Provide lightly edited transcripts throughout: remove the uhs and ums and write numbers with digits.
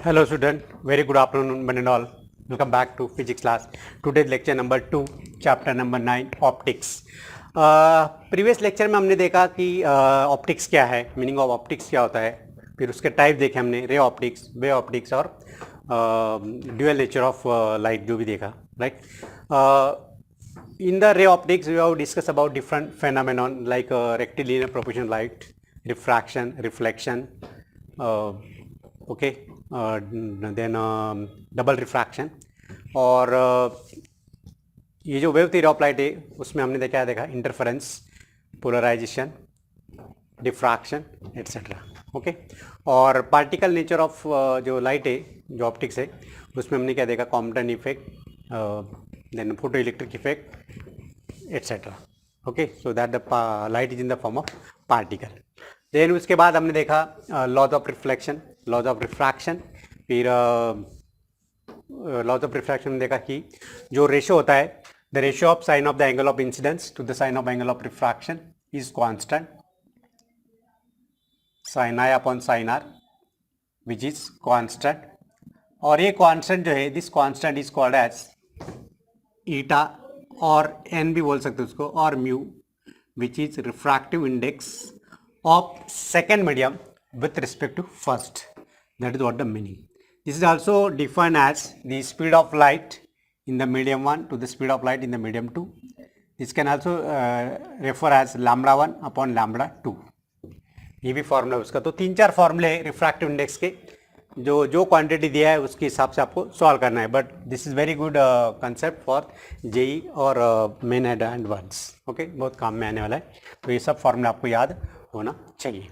Hello student, very good afternoon one and all. Welcome back to physics class. Today's lecture number 2, chapter number 9, optics. Previous lecture में हमने देखा कि optics क्या है, meaning of optics क्या होता है, फिर उसके टाइप देखे हमने, रे ऑप्टिक्स, वे ऑप्टिक्स और ड्यूअल नेचर ऑफ लाइट जो भी देखा, right. In the ray optics we have discussed about different phenomenon like rectilinear proportional light, refraction, reflection, okay, then double refraction. और ये जो वेव थ्योरी ऑफ लाइट है उसमें हमने क्या देखा, interference, polarization, diffraction etcetera. Okay. और पार्टिकल नेचर ऑफ जो लाइट है, जो ऑप्टिक्स है, उसमें हमने क्या देखा, Compton effect, then photoelectric effect etcetera. Okay. So that the light is in the form of particle. Then उसके बाद हमने देखा laws of reflection, laws of refraction. फिर लॉज ऑफ रिफ्रैक्शन में देखा कि जो रेशो होता है, the ratio of sine of the angle of incidence to the sine of angle of refraction is constant, sine I upon sine R, which is constant. और ये constant जो है, this constant is called as eta और n भी बोल सकते हो उसको, और mu, which is refractive index of second medium with respect to first. That is what the meaning. This is also defined as the speed of light in the medium 1 to the speed of light in the medium 2. This can also refer as lambda 1 upon lambda 2. ये भी formula उसका. तो 3-4 फॉर्मूले refractive index के, जो quantity दिया है उसके हिसाब से आपको सॉल्व करना है. But this is very good concept for JEE और मेन एडवांस. ओके, बहुत काम में आने वाला है. तो ये सब फॉर्मूला आपको याद होना चाहिए.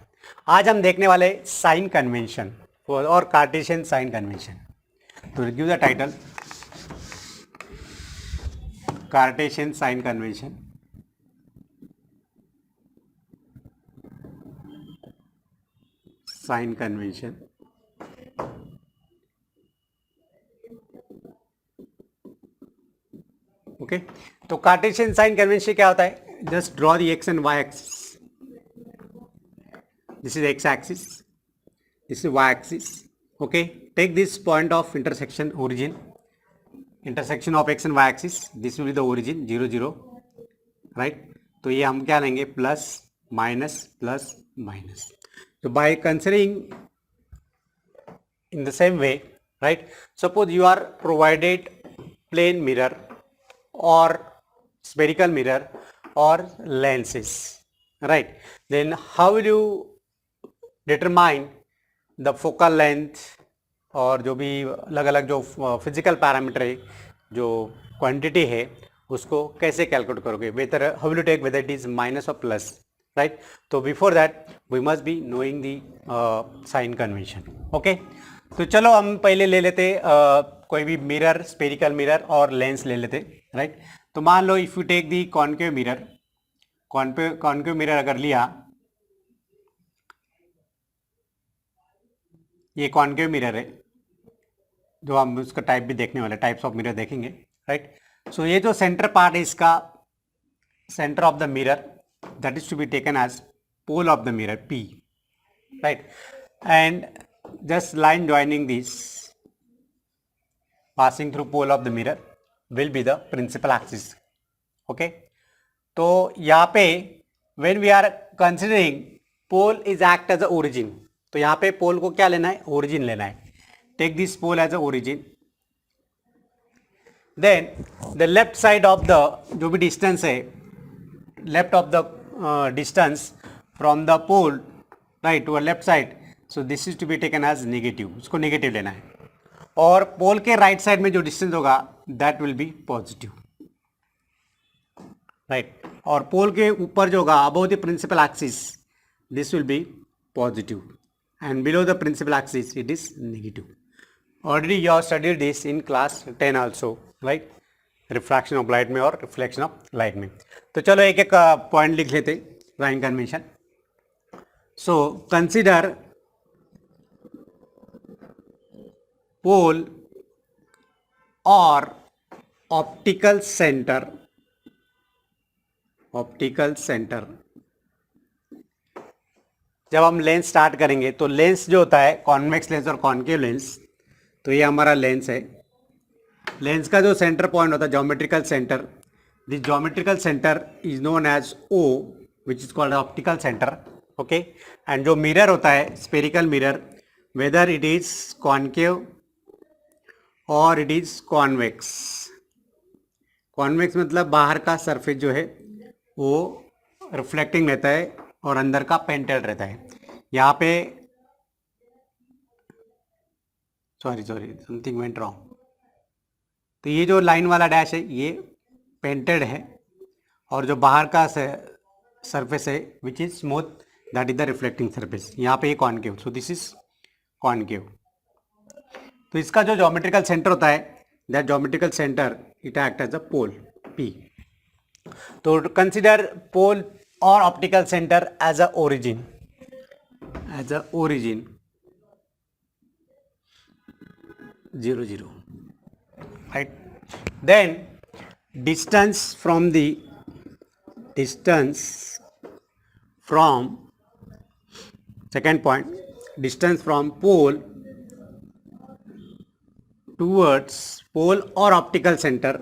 आज हम देखने वाले साइन कन्वेंशन और कार्टेशियन साइन कन्वेंशन. तो give the title, Cartesian sign convention. Sign convention. Okay. तो कार्टेशियन साइन कन्वेंशन क्या होता है? Just draw the x and y axis. This is x axis, this is y axis. Okay, take this point of intersection, origin, intersection of x and y axis. This will be the origin 0 0, right? तो ये हम क्या लेंगे, plus minus plus minus. तो by considering in the same way, right? Suppose you are provided plane mirror or spherical mirror or lenses, right? Then how will you determine the focal length, और जो भी अलग अलग जो physical parameter है, जो quantity है, उसको कैसे कैलकुलेट करोगे? Whether how will you take whether it is minus और प्लस, राइट? तो before that we must be knowing the sign convention. Okay. तो चलो हम पहले ले लेते कोई भी मिरर, स्पेरिकल मिरर और लेंस ले लेते, राइट? तो मान लो if you take the concave mirror, concave mirror अगर लिया, ये कॉन्केव मिरर है, जो हम उसका टाइप भी देखने वाले, टाइप्स ऑफ मिरर देखेंगे, राइट? सो ये जो सेंटर पार्ट है इसका, centre of the mirror, that is to be taken as pole of the mirror P, right? And just line joining this passing through pole of the mirror will be the principal axis. Okay. तो यहाँ पे when we are considering pole is act as a origin, तो यहाँ पे पोल को क्या लेना है, ओरिजिन लेना है. Take this pole as a origin. Then the left side of the, जो भी डिस्टेंस है, left of the distance from the pole, right, to left side, so this is to be taken as negative. उसको negative लेना है. और pole के right side में जो डिस्टेंस होगा that will be positive, right? और पोल के ऊपर जो होगा above the principal axis, this will be positive, and below the principal axis it is negative. Already you have studied this in class 10 also, right? Refraction of light में और reflection of light में. तो चलो एक एक point लिख लेते, sign convention. So consider pole और ऑप्टिकल सेंटर, ऑप्टिकल सेंटर. जब हम लेंस स्टार्ट करेंगे तो लेंस जो होता है, कॉन्वेक्स लेंस और कॉन्केव लेंस, तो ये हमारा लेंस है। लेंस का जो सेंटर पॉइंट होता है geometrical centre, this geometrical centre is known as O which is called optical centre. Okay, and जो मिरर होता है spherical mirror, whether it is concave और इट इज कॉन्वेक्स। कॉन्वेक्स मतलब बाहर का सरफेस जो है वो रिफ्लेक्टिंग रहता है और अंदर का पेंटेड रहता है। यहाँ पे सॉरी समथिंग वेंट रॉन्ग। तो ये जो लाइन वाला डैश है ये पेंटेड है और जो बाहर का सरफेस है which is smooth, that is the reflecting surface. यहाँ पे ये concave, so this is concave. तो इसका जो ज्योमेट्रिकल सेंटर होता है, that geometrical centre it act as a pole P. तो कंसिडर पोल और optical centre as a origin, as a origin 0 0, right? Then distance from second point, distance from pole towards pole or optical center,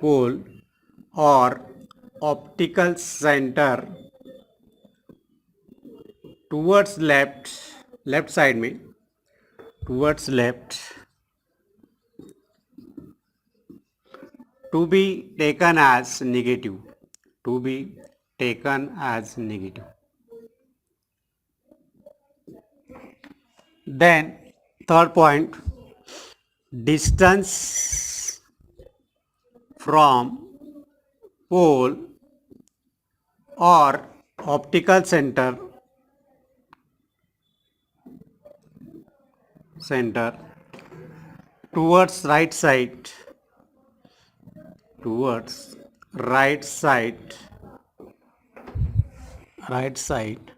pole or optical center towards left side में, towards left, to be taken as negative, to be taken as negative. Then third point, distance from pole or optical center towards right side, towards right side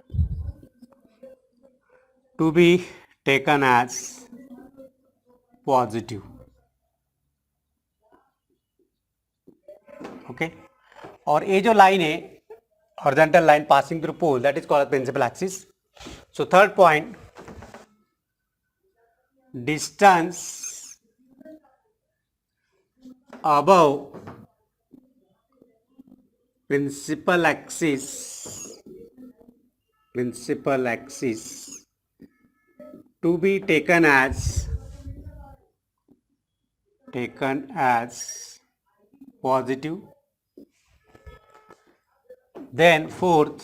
to be taken as positive. Okay, और ये जो line है horizontal line passing through pole, that is called principal axis. So third point, distance above principal axis to be taken as positive. Then fourth,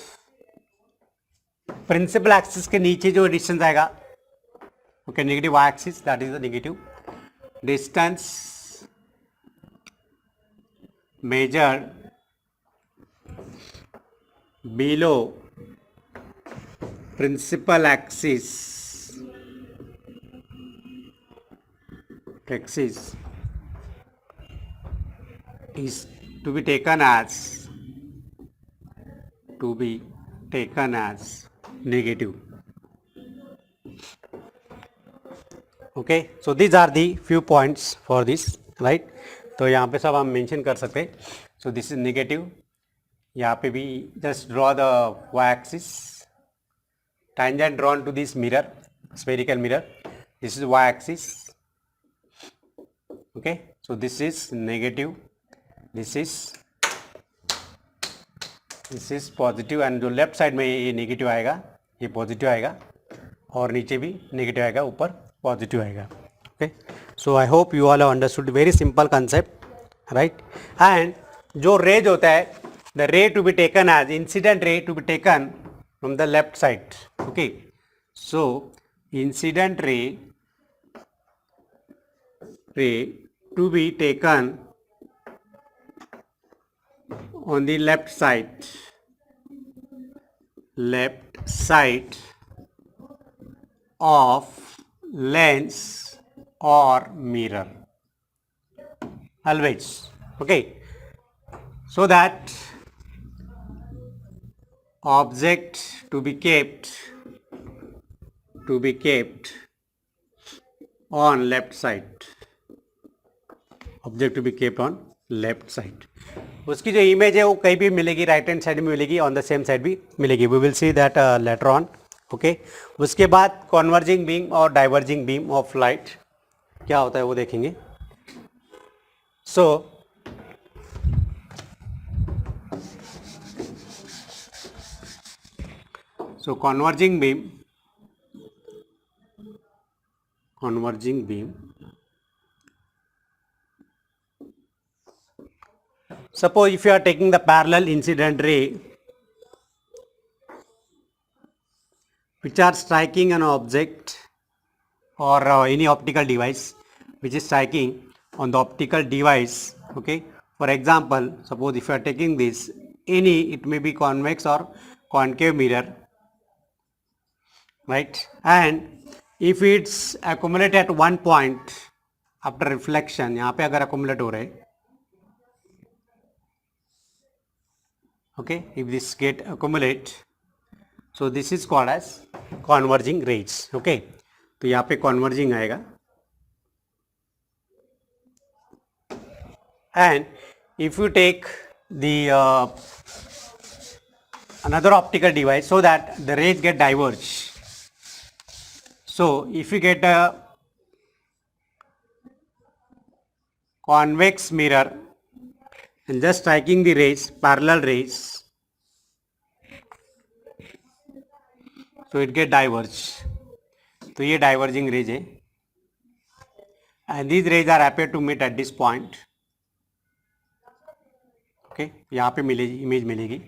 principal axis के नीचे जो distance आएगा, okay, negative y axis, that is the negative distance measured below principal axis is to be taken as negative. Okay, so these are the few points for this, right? तो यहाँ पे सब हम mention कर सकते हैं. सो this is negative, यहाँ पे भी just draw the y axis, tangent drawn to this mirror, spherical mirror. This is y axis. Okay, so this is negative, this is positive, and जो लेफ्ट साइड में ये negative आएगा, ये positive आएगा, और नीचे भी नेगेटिव आएगा, ऊपर पॉजिटिव आएगा. Okay, so I hope you all have understood. Very simple concept, right. And जो रेज होता है, the ray to be taken as incident ray to be taken from the left side. Okay, so incident ray to be taken on the left side of lens or mirror always. Okay, so that object to be kept on left side, object to be kept on left side. उसकी जो image है वो कहीं भी मिलेगी, right hand side में मिलेगी, on the same side भी मिलेगी. We will see that later on. Okay, उसके बाद कॉन्वर्जिंग बीम और डाइवर्जिंग बीम ऑफ लाइट. क्या होता है वो देखेंगे. So converging beam, suppose if you are taking the parallel incident ray which are striking an object or any optical device which is striking on the optical device. Okay, for example, suppose if you are taking this, any, it may be convex or concave mirror, right, and if it's accumulate at one point after reflection, यहाँ पे अगर accumulate हो रहे, okay, if this get accumulate, so this is called as converging rays. Okay, तो यहाँ पे converging आएगा. And if you take the another optical device so that the rays get diverged. So if you get a convex mirror and just striking the rays, parallel rays, so it get diverged. तो ये diverging rays है, and these rays are appear to meet at this point. Okay, यहाँ पे मिलेगी image मिलेगी.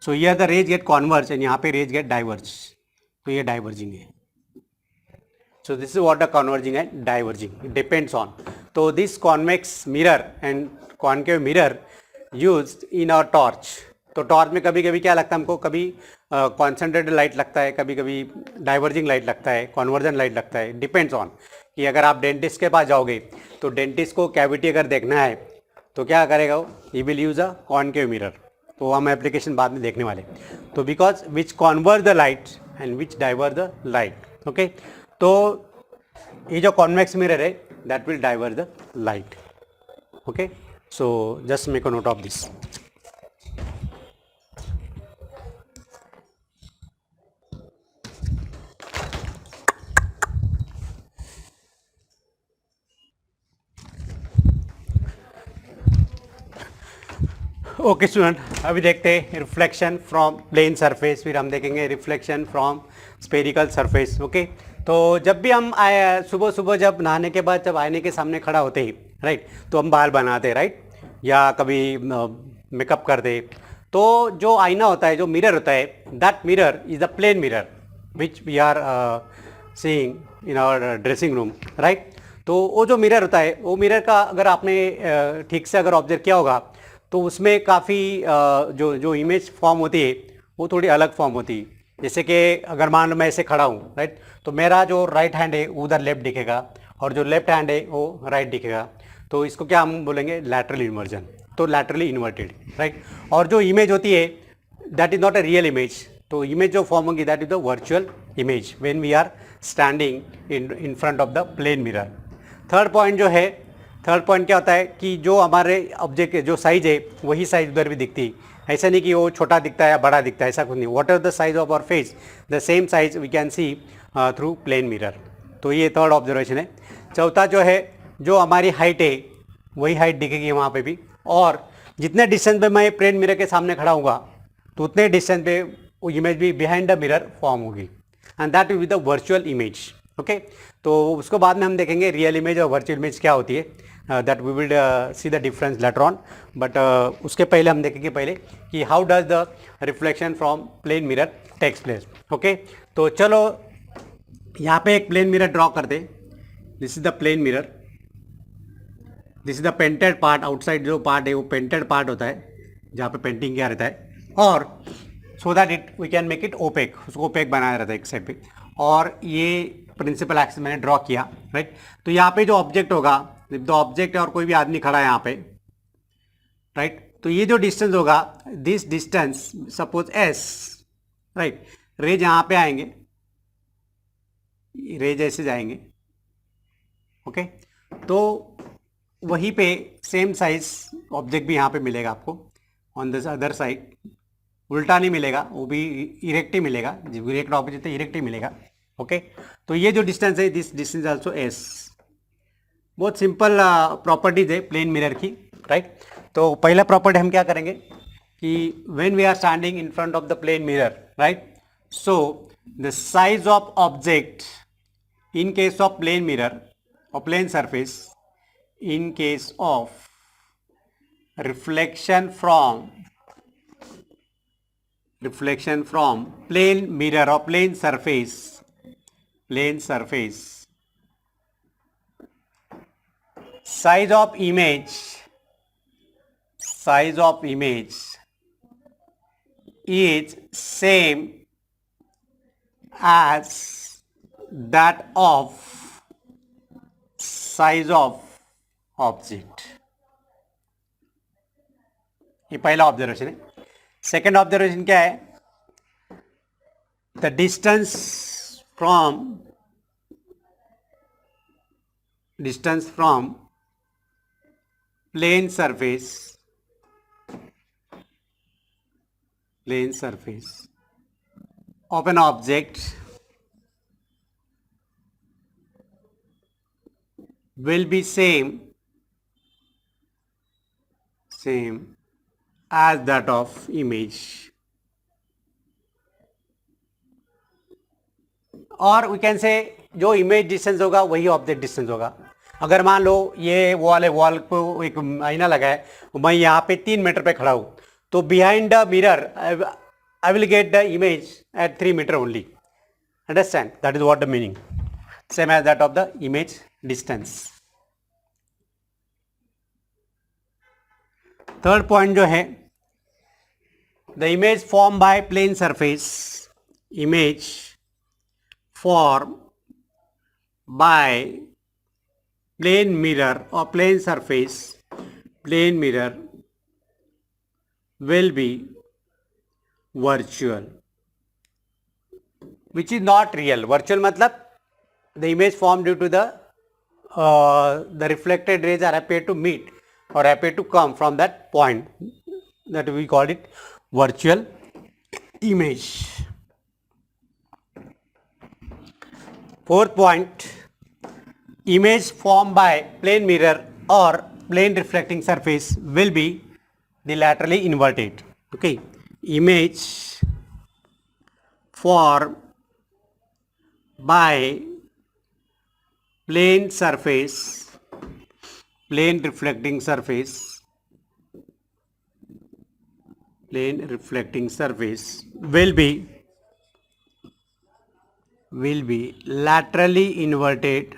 So here the rays get converge and यहाँ पे rays get diverge. तो ये diverging है. So this is what the converging and diverging. It depends on. So this convex mirror and concave mirror used in our torch. तो torch में कभी कभी क्या लगता है हमको, कभी कॉन्सेंट्रेटेड लाइट लगता है, कभी कभी डाइवर्जिंग लाइट लगता है, कॉन्वर्जन लाइट लगता है. डिपेंड्स ऑन कि अगर आप डेंटिस्ट के पास जाओगे तो डेंटिस्ट को कैविटी अगर देखना है तो क्या करेगा वो, he will use a concave mirror. तो हम एप्लीकेशन बाद में देखने वाले. तो because which converge the light and which diverge the light. Okay, तो ये जो कॉन्वेक्स मिरर है that will diverge the light. Okay, so just make a note of this. Okay student, अभी देखते हैं रिफ्लेक्शन फ्रॉम प्लेन सरफेस, फिर हम देखेंगे reflection from spherical surface. Okay, तो जब भी हम सुबह सुबह जब नहाने के बाद जब आईने के सामने खड़ा होते ही, राइट, तो हम बाल बनाते, राइट, या कभी मेकअप करते, तो जो आईना होता है, जो मिरर होता है, that mirror is the plane mirror which we are seeing in our dressing room, right. तो वो जो मिरर होता है, वो मिरर का अगर आपने ठीक से अगर ऑब्जर्व किया होगा तो उसमें काफ़ी जो इमेज फॉर्म होती है वो थोड़ी अलग फॉर्म होती है. जैसे कि अगर मान लो मैं ऐसे खड़ा हूँ, राइट, तो मेरा जो राइट हैंड है उधर लेफ्ट दिखेगा और जो लेफ्ट हैंड है वो राइट दिखेगा. तो इसको क्या हम बोलेंगे, लैटरल इन्वर्जन. तो लैटरली इन्वर्टेड, राइट. और जो इमेज होती है that is not a real image. तो इमेज जो फॉर्म होगी that is the virtual image when we are standing in front of the plane mirror. Third point जो है, थर्ड पॉइंट क्या होता है कि जो हमारे ऑब्जेक्ट जो साइज है वही साइज उधर भी दिखती है. ऐसा नहीं कि वो छोटा दिखता है या बड़ा दिखता है, ऐसा कुछ नहीं. What are the size of our face, the same size we can see through plane mirror. तो ये थर्ड ऑब्जर्वेशन है. चौथा जो है, जो हमारी हाइट है वही हाइट दिखेगी वहाँ पे भी, और जितने डिस्टेंस पे मैं प्लेन मिरर के सामने खड़ा होऊंगा तो उतने डिस्टेंस पे वो इमेज भी बिहाइंड द मिरर फॉर्म होगी, and that will be the virtual image. Okay, तो उसको बाद में हम देखेंगे रियल इमेज और वर्चुअल इमेज क्या होती है. That we will see the difference later on. But उसके पहले हम देखेंगे पहले कि how does the reflection from plane mirror takes place. Okay, तो चलो यहाँ पे एक प्लेन मिरर ड्रॉ करते. This is the plane mirror, this is the painted part. Outside जो पार्ट है वो पेंटेड पार्ट होता है जहाँ पे पेंटिंग किया रहता है, और so that it we can make it opaque. उसको ओपेक बनाया रहता है एक साइड पे. और ये प्रिंसिपल एक्सिस मैंने ड्रॉ किया, राइट. तो यहाँ पे जो ऑब्जेक्ट होगा, द ऑब्जेक्ट है और कोई भी आदमी खड़ा है यहाँ पे, राइट, तो ये जो डिस्टेंस होगा, this distance suppose S, right. Rays यहाँ पे आएंगे, रेज ऐसे जाएंगे. ओके, तो वहीं पे सेम साइज ऑब्जेक्ट भी यहाँ पे मिलेगा आपको ऑन दिस अदर साइड. उल्टा नहीं मिलेगा, वो भी इरेक्ट ही मिलेगा. इरेक्ट ऑब्जेक्ट है, इरेक्ट ही मिलेगा. ओके, तो ये जो डिस्टेंस है, दिस डिस्टेंस आल्सो एस. बहुत सिंपल प्रॉपर्टीज है प्लेन मिरर की, राइट। तो पहला प्रॉपर्टी हम क्या करेंगे कि when we are standing in front of the plane mirror, right, so the size of object in case of plane mirror or plane surface, in case of reflection from plane mirror or plane surface, size of image is same as that of size of object. ये पहला observation है। Second observation क्या है? The distance from plane surface of an object will be same as that of image, और we can say जो image distance होगा वही object distance होगा। अगर मान लो ये वॉल को एक आईना लगा है, मैं यहाँ पे 3 मीटर पे खड़ा हूँ, तो behind the mirror I will get the image at 3 metre only. Understand? That is what the meaning, same as that of the image distance. Third point जो है, the image form by plane surface, image form by plane mirror और plane surface, plane mirror will be virtual, which is not real. Virtual मतलब the image formed due to the reflected rays are appear to meet or appear to come from that point, that we call it virtual image. Fourth point, image formed by plane mirror or plane reflecting surface will be the laterally inverted. Okay, image formed by plane surface, plane reflecting surface will be laterally inverted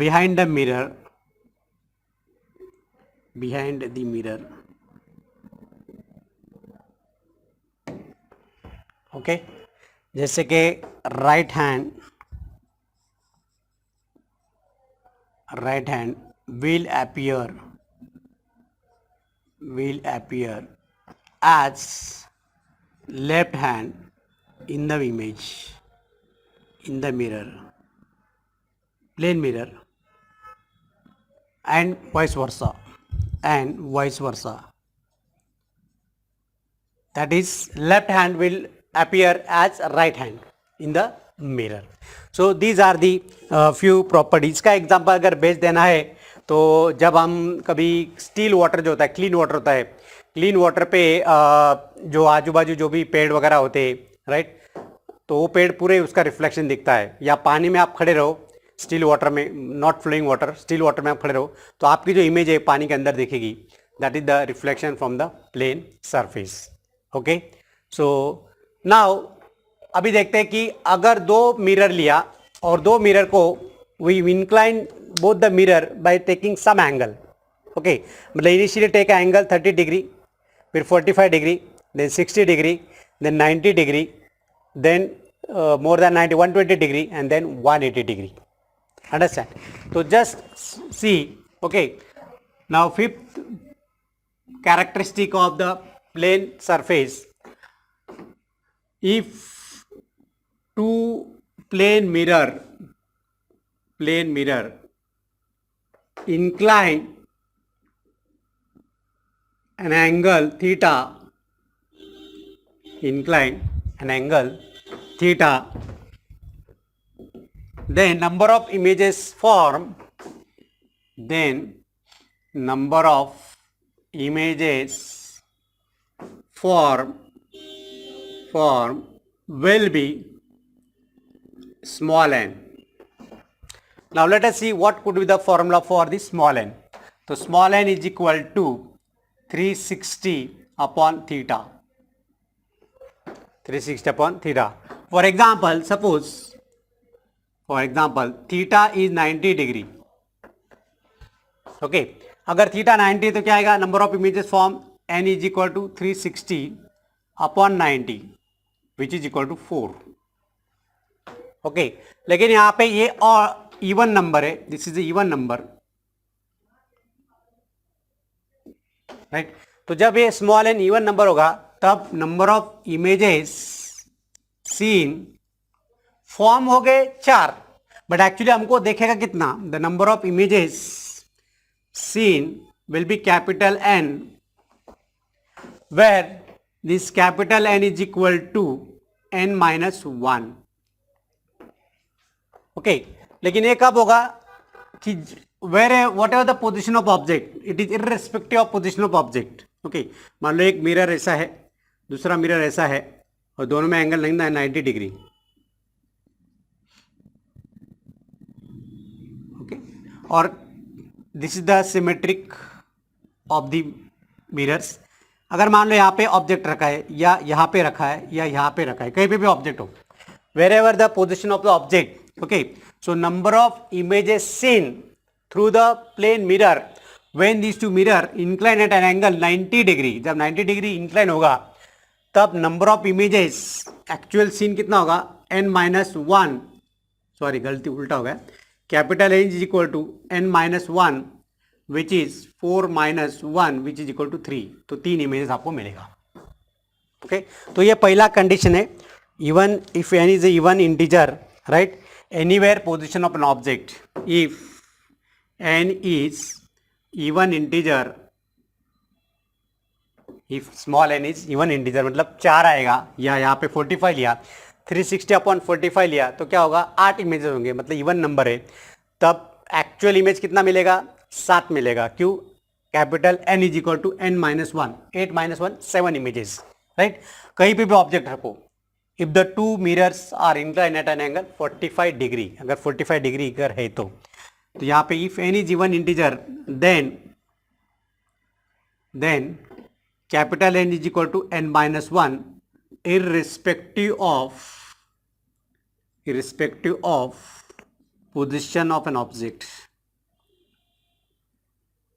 behind the mirror, okay. जैसे कि right hand will appear as left hand in the image, in the mirror, plane mirror, and vice versa. That is, left hand will appear as right hand in the mirror. So these are the few properties. का example अगर base देना है तो जब हम कभी still water जो होता है, क्लीन वाटर होता है, क्लीन वाटर पे जो आजू बाजू जो भी पेड़ वगैरह होते हैं, राइट, तो वो पेड़ पूरे उसका रिफ्लेक्शन दिखता है। या पानी में आप खड़े रहो, स्टील वाटर में, not flowing water, still water में आप खड़े रहो तो आपकी जो इमेज है पानी के अंदर दिखेगी, that is the reflection from the plane surface. Okay, so now अभी देखते हैं कि अगर दो मिरर लिया और दो मिरर को we incline both the mirror by taking some angle. Okay, मतलब इनिशियली टेक एंगल 30 डिग्री, फिर 45 degree, then 60 degree, then 90 degree, then more than 90, 120 degree, and then 180 degree. Understand? So just see. Okay, now fifth characteristic of the plane surface, if two plane mirror incline an angle theta, then number of images formed, then number of images form will be small n. Now let us see what could be the formula for the small n. So small n is equal to 360 upon theta. 360 upon theta. For example, suppose, theta is 90 degree. Okay, अगर theta 90 तो क्या आएगा, number of images form n is equal to 360 upon 90 which is equal to 4. Okay, लेकिन यहाँ पे ये और even number है, this is even number, right. तो जब ये स्मॉल एन इवन नंबर होगा तब number of images seen form हो गए 4, बट एक्चुअली हमको देखेगा कितना, the number of images seen will be capital N, where this capital N is equal to n minus 1. Okay, लेकिन ये कब होगा कि whatever the position of object, it is irrespective of position of object. Okay, मान लो एक mirror ऐसा है, दूसरा मिरर ऐसा है और दोनों में एंगल लगना है 90 डिग्री. ओके, और this is the symmetric of the mirrors. अगर मान लो यहाँ पे ऑब्जेक्ट रखा है या यहाँ पे रखा है या यहाँ पे रखा है, कहीं पे भी ऑब्जेक्ट हो, wherever the position of the object. Okay, so number of images seen through the plane mirror when this two mirror incline at an angle 90 degree, जब 90 डिग्री इंक्लाइन होगा तब number of images actual seen कितना होगा, n minus 1, sorry गलती उल्टा हो गया, capital N is equal to n minus 1 which is 4 minus 1 which is equal to 3. तो 3 इमेजेस आपको मिलेगा. ओके, तो ये पहला कंडीशन है, even if n is even integer, right, anywhere position of an object, if n is even integer, if small n is even integer मतलब 4 आएगा, या यहाँ पे 45 लिया, 360 अपॉन 45 लिया तो क्या होगा, 8 इमेजेस होंगे, मतलब इवन नंबर है, तब एक्चुअल इमेज कितना मिलेगा, 7 मिलेगा. क्यों, capital N is equal to n minus 1, 8 minus 1 7 images, right. कहीं पे भी ऑब्जेक्ट रखो, if the two mirrors are incline at an angle 45 degree, अगर 45 डिग्री अगर है तो यहाँ पे if n is even integer then capital N is equal to n minus 1 irrespective of position of an object.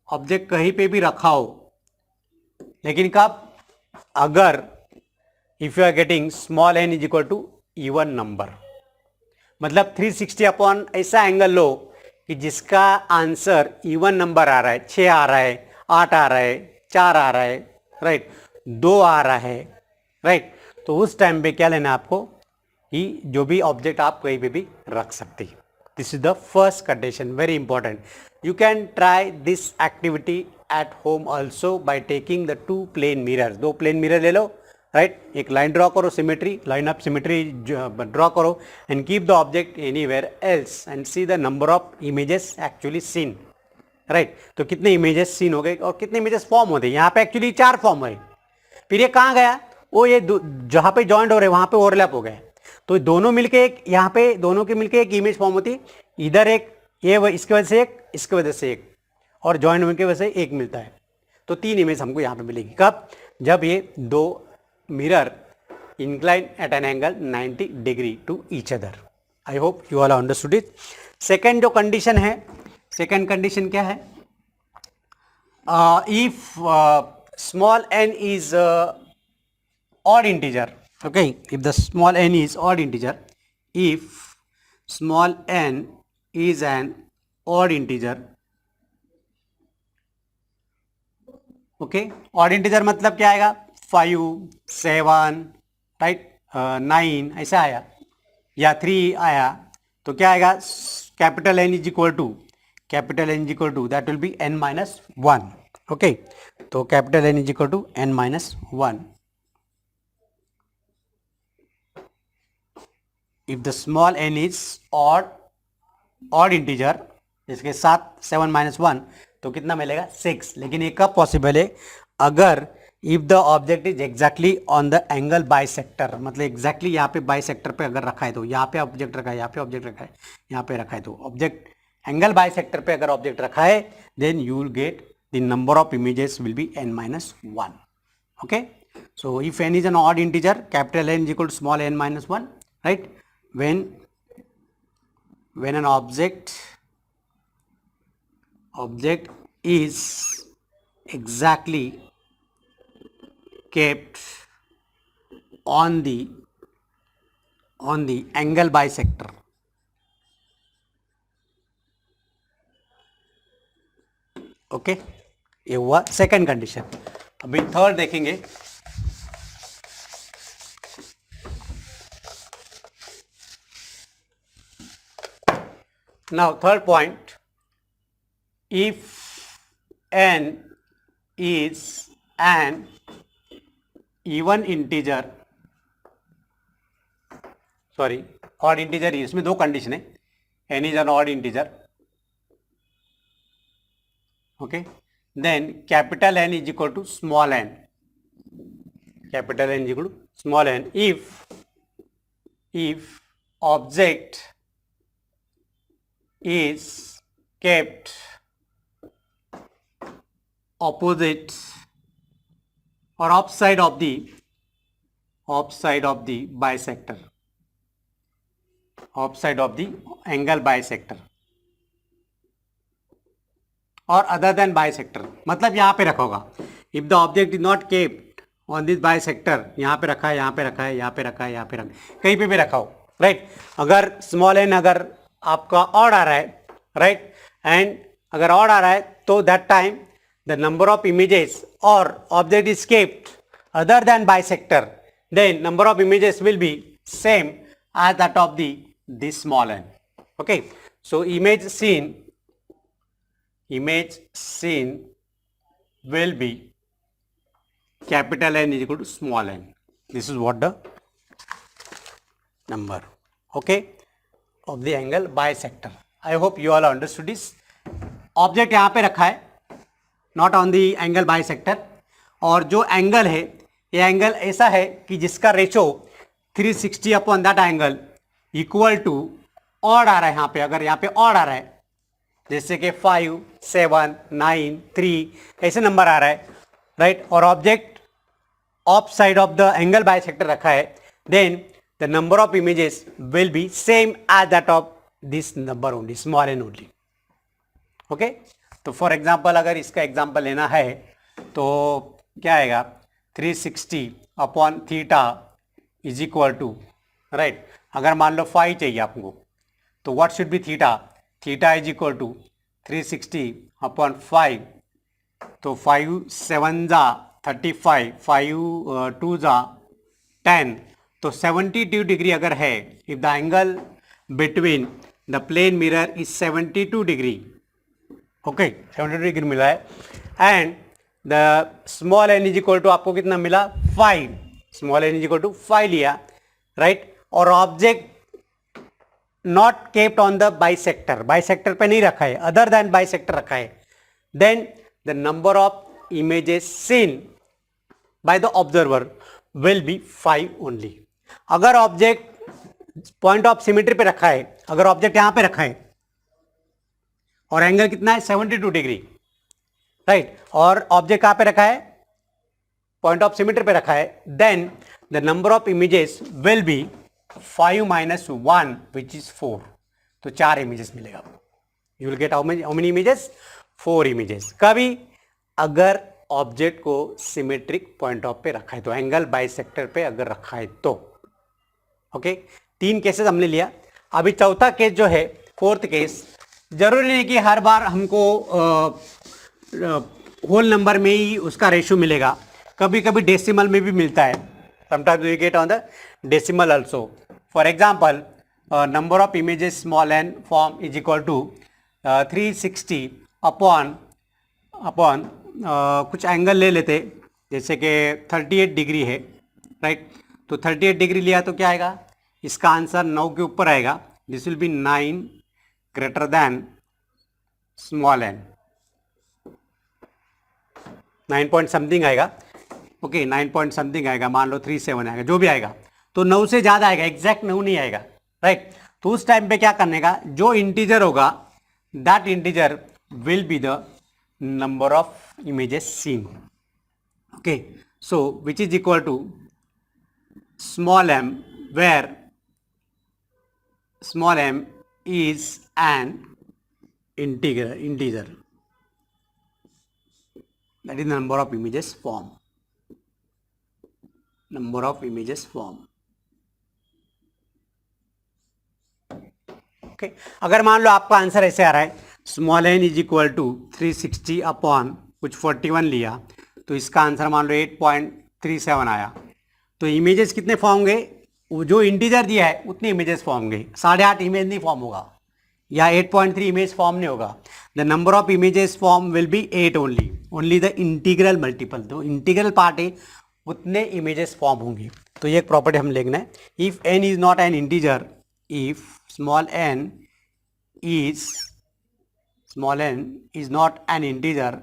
Object कहीं पे भी रखा हो, लेकिन कब, अगर if you are getting small n is equal to even number, मतलब 360 upon ऐसा एंगल लो कि जिसका आंसर इवन नंबर आ रहा है, 6 आ रहा है, 8 आ रहा है, 4 आ रहा है, राइट, 2 आ रहा है, राइट. तो उस टाइम पे क्या लेना है आपको, कि जो भी ऑब्जेक्ट आप कहीं पे भी रख सकते हैं. This is the first condition, very important. You can try this activity at home also by taking the 2 plane mirrors. 2 plane mirror ले लो, राइट, एक लाइन ड्रॉ करो, symmetry, line of symmetry draw करो, and keep the object anywhere else and see the number of images actually seen, right. तो कितने images scene हो गए और कितने इमेजेस फॉर्म होते हैं. यहाँ पे एक्चुअली 4 फॉर्म है, फिर ये कहाँ गया, वो ये जहाँ पे जॉइंट हो रहे वहाँ पे ओवरलैप हो गए, तो दोनों मिलके एक, यहाँ पे दोनों के मिलके एक इमेज फॉर्म होती, इधर एक, ये इसके वजह से एक, इसके वजह से एक, और जॉइंट होने की वजह से एक मिलता है. तो 3 इमेज हमको यहाँ पे मिलेगी. कब, जब ये 2 mirror incline at an angle 90 degree to each other. I hope you all understood it. Second जो कंडीशन है, सेकेंड कंडीशन क्या है, if small n is odd integer. Okay, if the small n is odd integer, if small n is an odd integer, okay, odd integer मतलब क्या आएगा, 5, 7, right, 9 ऐसा आया, या 3 आया, तो क्या आएगा, capital N is equal to that will be n minus 1. Okay, तो capital N is equal to n minus 1. If the small n is odd odd integer इसके साथ 7 माइनस 1 तो कितना मिलेगा 6। लेकिन ये कब पॉसिबल है, अगर if the object is exactly on the angle bisector, मतलब एग्जैक्टली यहाँ पे बाइसेक्टर पे अगर रखा है तो यहाँ पे ऑब्जेक्ट रखा है, यहाँ पे ऑब्जेक्ट रखा है, यहाँ पे रखा है, तो ऑब्जेक्ट एंगल बाइसेक्टर पे अगर ऑब्जेक्ट रखा है then you will get the number of images will be n-1. Okay, so if n is an odd integer, capital N is equal to small n minus 1, right? When an object is exactly kept on the angle bisector, okay, ये हुआ second condition. अभी third देखेंगे। Now third point, if n is an even integer, sorry odd integer, इसमें दो condition है, n is an odd integer, okay, then capital N is equal to small n, capital N is equal to small n if object is kept opposite or offside of the bisector, offside of the angle bisector और other than bisector, मतलब यहाँ पे रखा होगा। If the object is not kept on this bisector, यहाँ पे रखा है, यहाँ पे रखा है, यहाँ पे रखा है, यहाँ पे रखा है, कहीं पे भी रखा हो, राइट। अगर स्मॉल एन अगर आपका ऑड आ रहा है, राइट, एंड अगर ऑड आ रहा है तो that time the number of images और object is kept other than bisector, then number of images will be same as that of this small n, okay. So image seen will be capital N is equal to small n. This is what the number, okay, of the angle bisector. I hope you all understood this. Object यहाँ पे रखा है, not on the angle bisector, और जो angle है ये angle ऐसा है कि जिसका ratio 360 upon that angle equal to odd आ रहा है। यहाँ पे अगर यहाँ पे ऑड आ रहा है, जैसे कि 5, 7, 9, 3 ऐसे नंबर आ रहा है, राइट, और object of side of the angle bisector रखा है, then the number of images will be same as that of this number only, small n only, okay. तो फॉर एग्जांपल अगर इसका एग्जांपल लेना है तो क्या आएगा, 360 अपॉन theta is equal to, right, अगर मान लो 5 चाहिए आपको तो what should be theta, theta is equal to 360 upon 5, तो 5 7 जा 35, 5 2 जा 10, तो 72 डिग्री अगर है, if the angle between the plane mirror is 72 degree, okay, 72 degree मिला है, and the small n is equal to आपको कितना मिला 5, small n is equal to 5 लिया, राइट, और object not kept on the bisector, bisector पे नहीं रखा है, अदर देन बाइसेक्टर रखा है, then the number of images seen by the observer will be 5 only. अगर ऑब्जेक्ट पॉइंट ऑफ सिमेट्री पे रखा है, अगर ऑब्जेक्ट यहां पे रखा है और एंगल कितना है 72 डिग्री, राइट, और ऑब्जेक्ट कहां पे रखा है, पॉइंट ऑफ सिमेट्री पे रखा है, then the number of images will be 5 minus 1 which is 4, तो 4 इमेजेस मिलेगा आपको। You will gate how many images, 4 images. कभी अगर ऑब्जेक्ट को सिमेट्रिक पॉइंट ऑफ पे रखा है तो, एंगल बाइसेक्टर पे अगर रखा है तो, ओके। 3 केसेस हमने लिया। अभी चौथा केस जो है, फोर्थ केस, जरूरी नहीं कि हर बार हमको होल नंबर में ही उसका रेशियो मिलेगा, कभी कभी डेसिमल में भी मिलता है, sometimes we get on the decimal also. For example, number of images small n form is equal to 360 upon कुछ एंगल ले लेते, जैसे कि 38 डिग्री है, राइट, तो 38 डिग्री लिया तो क्या आएगा, इसका आंसर 9 के ऊपर आएगा, this will be 9 greater than small n. 9 point something आएगा, ओके 9 पॉइंट समथिंग आएगा, मान लो 37 आएगा, जो भी आएगा, तो 9 से ज़्यादा आएगा, एग्जैक्ट 9 नहीं आएगा, राइट। तो उस टाइम पे क्या करने का, जो इंटीजर होगा that integer will be the number of images seen, okay. So which is equal to small m, where small m is an integer, that is the number of images form, number of images form, okay. अगर मान लो आपका answer ऐसे आ रहा है, small n is equal to 360 upon कुछ 41 लिया, तो इसका आंसर मान लो 8.37 आया, तो इमेजेस कितने फॉर्म होंगे, वो जो इंटीजर दिया है उतने इमेजेस फॉर्म होंगे, 8.5 इमेज नहीं फॉर्म होगा, या 8.3 इमेज फॉर्म नहीं होगा। The number of images form will B 8 only the integral multiple, तो इंटीग्रल पार्ट है उतने इमेजेस फॉर्म होंगे। तो ये एक प्रॉपर्टी हम लिखना है, if n is not an integer, if small n is not an integer,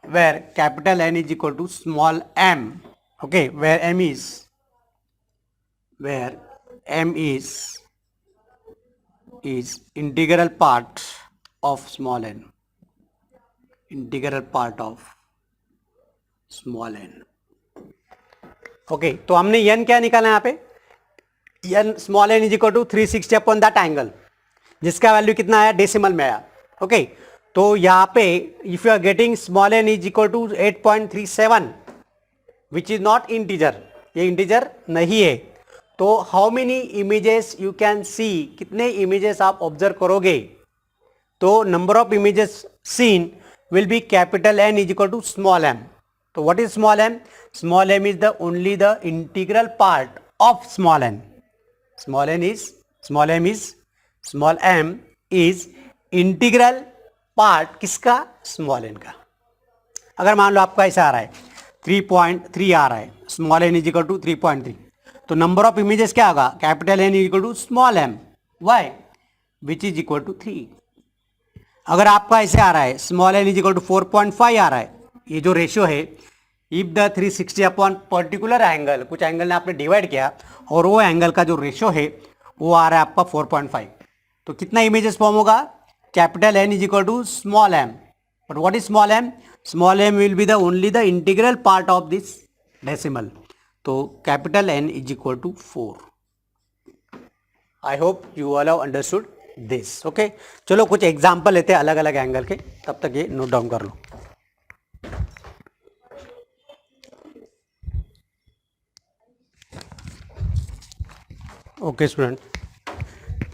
where capital N is equal to small m, okay, where m is integral part of small n, okay. तो हमने n क्या निकाला यहाँ पे, n small n is equal to 360 upon that angle, जिसका value कितना आया, decimal में आया, ओके। तो यहाँ पे if you are getting small n is equal to 8.37 which is not integer, ये इंटीजर नहीं है, तो how many images you can see, कितने इमेजेस आप ऑब्जर्व करोगे, तो number of images seen will B capital N is equal to small m। तो what is small m? Small m is the only the integral part of small n, small m is integral part किसका, small n का। अगर मान लो आपका ऐसा आ रहा है 3.3 आ रहा है, small n is equal to 3.3, तो नंबर ऑफ इमेजेस क्या होगा, capital N is equal to small m, why, which is equal to 3। अगर आपका ऐसे आ रहा है small n is equal to 4.5 आ रहा है, ये जो रेशियो है, if the 360 upon particular angle, कुछ एंगल ने आपने डिवाइड किया और वो एंगल का जो रेशियो है वो आ रहा है आपका 4.5, तो कितना इमेजेस फॉर्म होगा, capital N is equal to small m, but what is small m? Small m will be the only the integral part of this decimal, तो capital N is equal to 4। I hope you all have understood this, okay. चलो कुछ example लेते हैं अलग अलग angle के, तब तक ये नोट डाउन कर लो। ओके स्टूडेंट,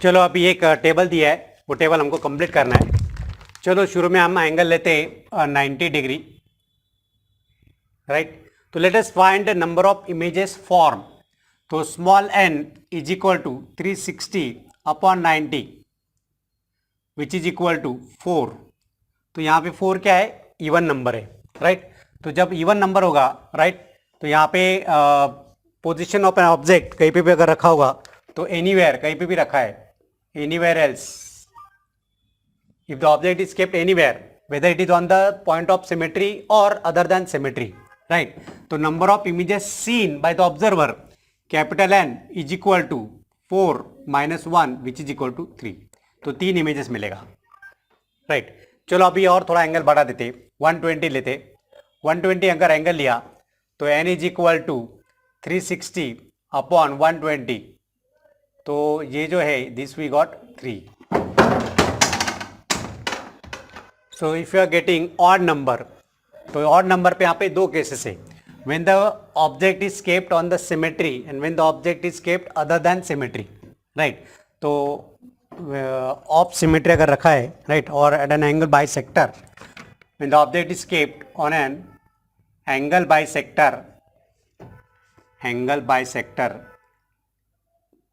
चलो अभी एक टेबल दिया है, वो टेबल हमको कंप्लीट करना है। चलो शुरू में हम एंगल लेते हैं 90 डिग्री, राइट। तो let us find the number of images form, तो small n is equal to 360 upon 90 which is equal to 4, तो यहाँ पे 4 क्या है, इवन नंबर है, राइट। तो जब इवन नंबर होगा, राइट, तो यहाँ पे पोजिशन ऑफ एन ऑब्जेक्ट कहीं पे भी अगर रखा होगा, तो एनीवेयर, कहीं पे भी रखा है, anywhere else, if the object is kept anywhere, whether it is on the point of symmetry or other than symmetry, right, तो number of images seen by the observer, capital N is equal to 4 minus 1 which is equal to 3, तो 3 images मिलेगा, right। चलो अभी और थोड़ा angle बढ़ा देते, 120 लेते, 120 अगर एंगल लिया तो N is equal to 360 upon 120, तो ये जो है this we got 3। So if you are getting odd number, तो ऑड नंबर पे यहाँ पे दो केसेस है, when the object is kept on the symmetry and when the object is kept other than symmetry, right. तो of symmetry अगर रखा है, राइट, और at an angle bisector, when the object is kept on an angle by sector,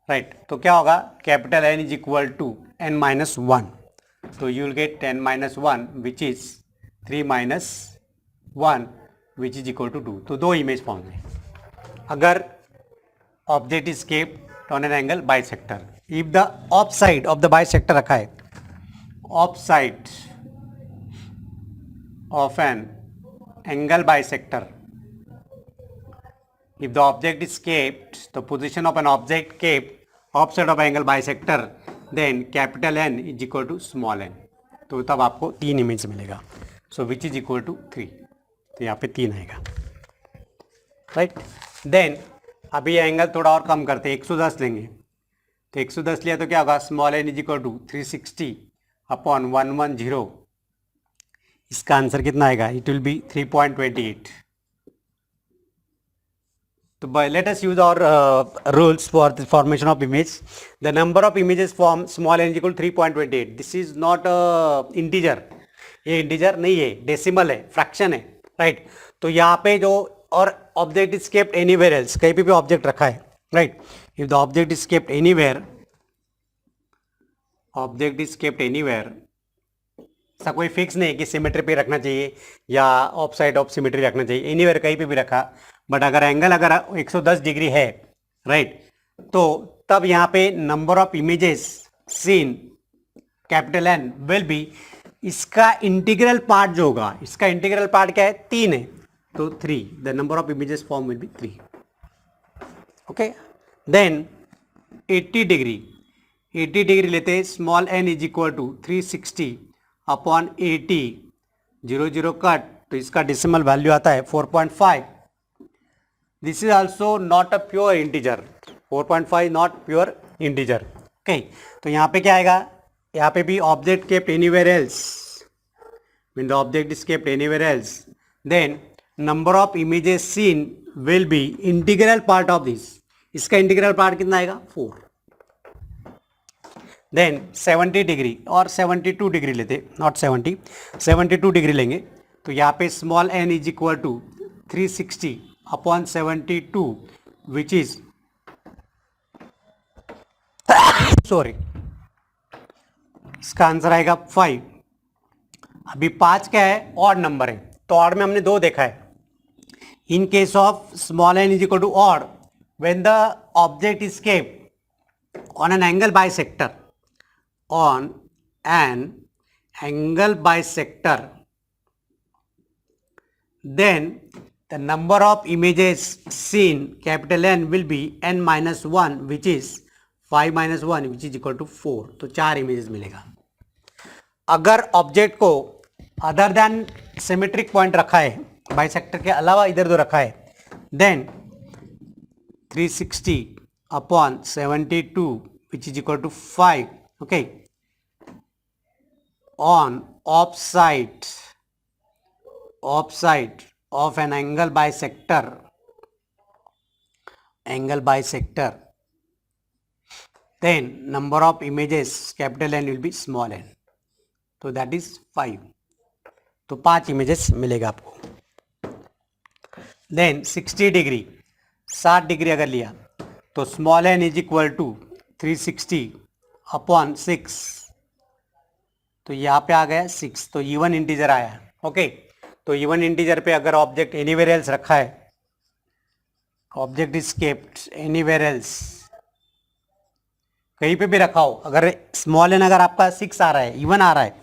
right, तो क्या होगा, capital N is equal to n minus 1, तो you will get 10 minus 1 which is 3 minus 1 which is equal to 2, तो दो image form है। अगर object is kept on an angle bisector. If the of side of the bisector रखा है, of side of N angle bisector, if the object is kept, the position of an object kept offset of angle bisector, then capital N is equal to small n. तो तब आपको 3 image मिलेगा. सो which is equal to 3. तो यहाँ पे 3 आएगा, right. Then अभी ये एंगल थोड़ा और कम करते हैं, 110 लेंगे. तो 110 लिया तो क्या होगा, small n is equal to 360 upon 110. इसका आंसर कितना आएगा, it will be 3.28. So let us use our rules for the formation of image. The number of images from small n is equal to 3.28. This is not integer. ये integer नहीं है, decimal है, fraction है, right? तो यहाँ पे जो और object is kept anywhere else, कहीं पे भी object रखा है, right? If the object is kept anywhere, object is kept anywhere, ऐसा कोई फिक्स नहीं है कि सिमेट्री पे रखना चाहिए या ऑफ साइड ऑफ सिमेट्री रखना चाहिए, एनीवेयर कहीं पे भी रखा. बट अगर एंगल अगर 110 डिग्री है, राइट, तो तब यहाँ पे number of images seen capital n will be, इसका इंटीग्रल पार्ट जो होगा, इसका इंटीग्रल पार्ट क्या है, 3 है, तो 3. The number of images form will be 3. Okay. Then 80 degree लेते हैं. Small n is equal to 360 upon 80, 0 cut, तो इसका डेसिमल वैल्यू आता है 4.5. This is also not a pure integer. 4.5 not pure integer. Okay. तो यहाँ पे क्या आएगा, यहाँ पे भी object kept anywhere else, mean the object is kept anywhere else, then number of images seen will be integral part of this. इसका integral part कितना आएगा, 4. देन 70 डिग्री और 72 डिग्री लेते, नॉट 70, 72 डिग्री लेंगे. तो यहाँ पे small n is equal to 360 upon 72, which is sorry, इसका आंसर आएगा 5. अभी 5 क्या है, ऑड नंबर है, तो ऑड में हमने 2 देखा है. In case of small n is equal to odd, when the object is kept on an angle bisector, on an angle bisector, then the number of images seen capital N will be n minus 1, which is 5 minus 1, which is equal to 4. तो 4 images मिलेगा. अगर object को other than symmetric point रखा है, bisector के अलावा इधर दो रखा है, then 360 upon 72, which is equal to 5. Okay, on offside of an angle bisector, then number of images capital N will be small n, so that is 5. तो 5 images मिलेगा आपको. देन 60 डिग्री, 60 डिग्री अगर लिया तो small n is equal to 360 upon 6, तो यहाँ पे आ गया 6, तो इवन इंटीजर आया. ओके. तो इवन इंटीजर पे अगर ऑब्जेक्ट एनीवेयर एल्स रखा है, object is kept anywhere else, कहीं पे भी रखा हो, अगर स्मॉल एन अगर आपका 6 आ रहा है, इवन आ रहा है,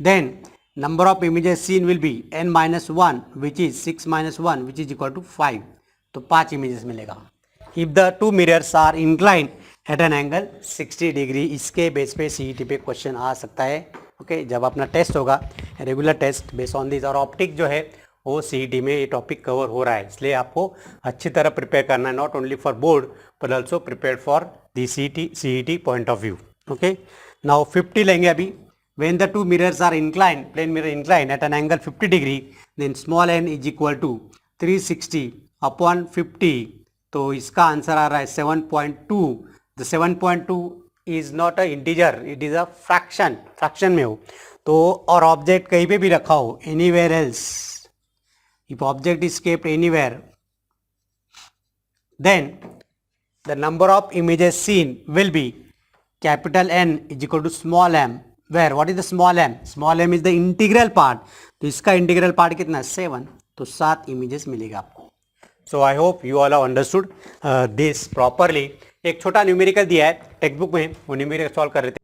then number of images seen will be n minus 1, which is 6 minus 1, which is equal to 5. तो 5 इमेजेस मिलेगा. If the 2 mirrors are inclined at an angle 60 degree, इसके बेस पे सीईटी पे क्वेश्चन आ सकता है. ओके. जब अपना टेस्ट होगा, regular test base on this, और ऑप्टिक जो है वो सीईटी में ये टॉपिक कवर हो रहा है, इसलिए आपको अच्छी तरह प्रिपेयर करना है, not only for board but also prepare for the CET point of view. Okay. Now 50 लेंगे अभी. When the 2 mirrors are inclined, plane mirror inclined at an angle 50 degree, then small n is equal to 360 upon 50. तो इसका answer आ रहा है 7.2. The 7.2 is not a integer, it is a fraction. Fraction में हो तो, और ऑब्जेक्ट कहीं पे भी रखा हो, anywhere else, if object is kept anywhere, then the number of images seen will be capital N is equal to small m. Where what is the small m? Small m is the integral part. तो इसका integral part कितना है, 7. तो 7 images मिलेगा आपको. So I hope you all have understood this properly. एक छोटा numerical दिया है टेक्स्ट बुक में, वो न्यूमेरिकल सॉल्व कर रहे थे.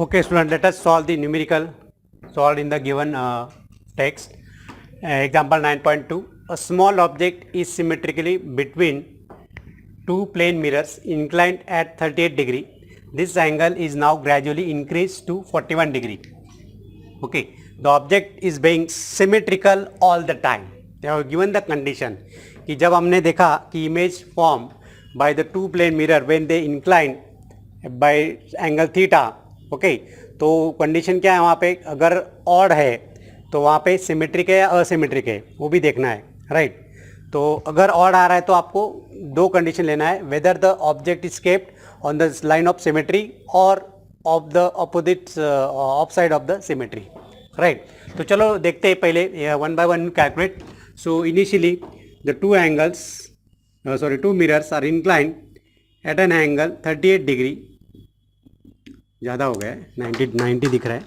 Okay, student, let us solve the numerical solved in the given text. Example 9.2. A small object is symmetrically between two plane mirrors inclined at 38 degree. This angle is now gradually increased to 41 degree. Okay, the object is being symmetrical all the time. They have given the condition कि जब हमने देखा कि image formed by the two plane mirror when they incline by angle theta. Okay तो condition क्या है वहाँ पे, अगर ऑड है तो वहाँ पे सिमेट्रिक है या असिमेट्रिक है वो भी देखना है, राइट. तो अगर ऑड आ रहा है तो आपको दो कंडीशन लेना है, whether the object is kept on the line of symmetry और of the opposite of side of the symmetry, right. तो चलो देखते हैं पहले one by one calculate. So initially the two mirrors are inclined at an angle 38 degree. ज़्यादा हो गया है, 90 दिख रहा है,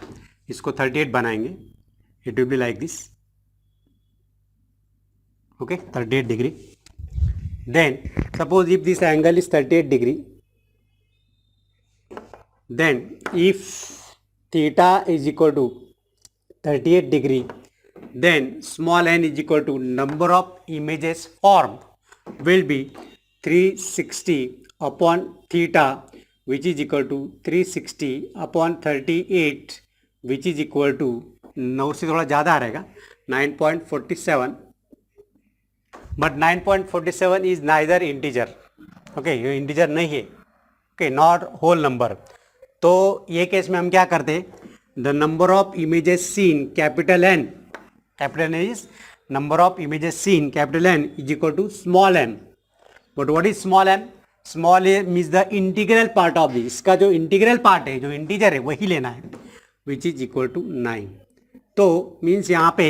इसको 38 बनाएंगे. It will be like this. Okay, 38 degree. Then suppose if this angle is 38 degree, then if theta is equal to 38 degree, then small n is equal to number of images formed will be 360 upon theta, which is equal to 360 upon 38, which is equal to 9 से थोड़ा ज़्यादा आ रहेगा 9.47, but 9.47 is neither integer. Okay, ये integer नहीं है. Okay, not whole number. तो ये case में हम क्या करते, the number of images seen capital n is number of images seen capital N is equal to small n. But what is small n? Small n means the integral part of this. इसका जो integral part है, जो integer है, वही लेना है, which is equal to 9. तो means यहाँ पे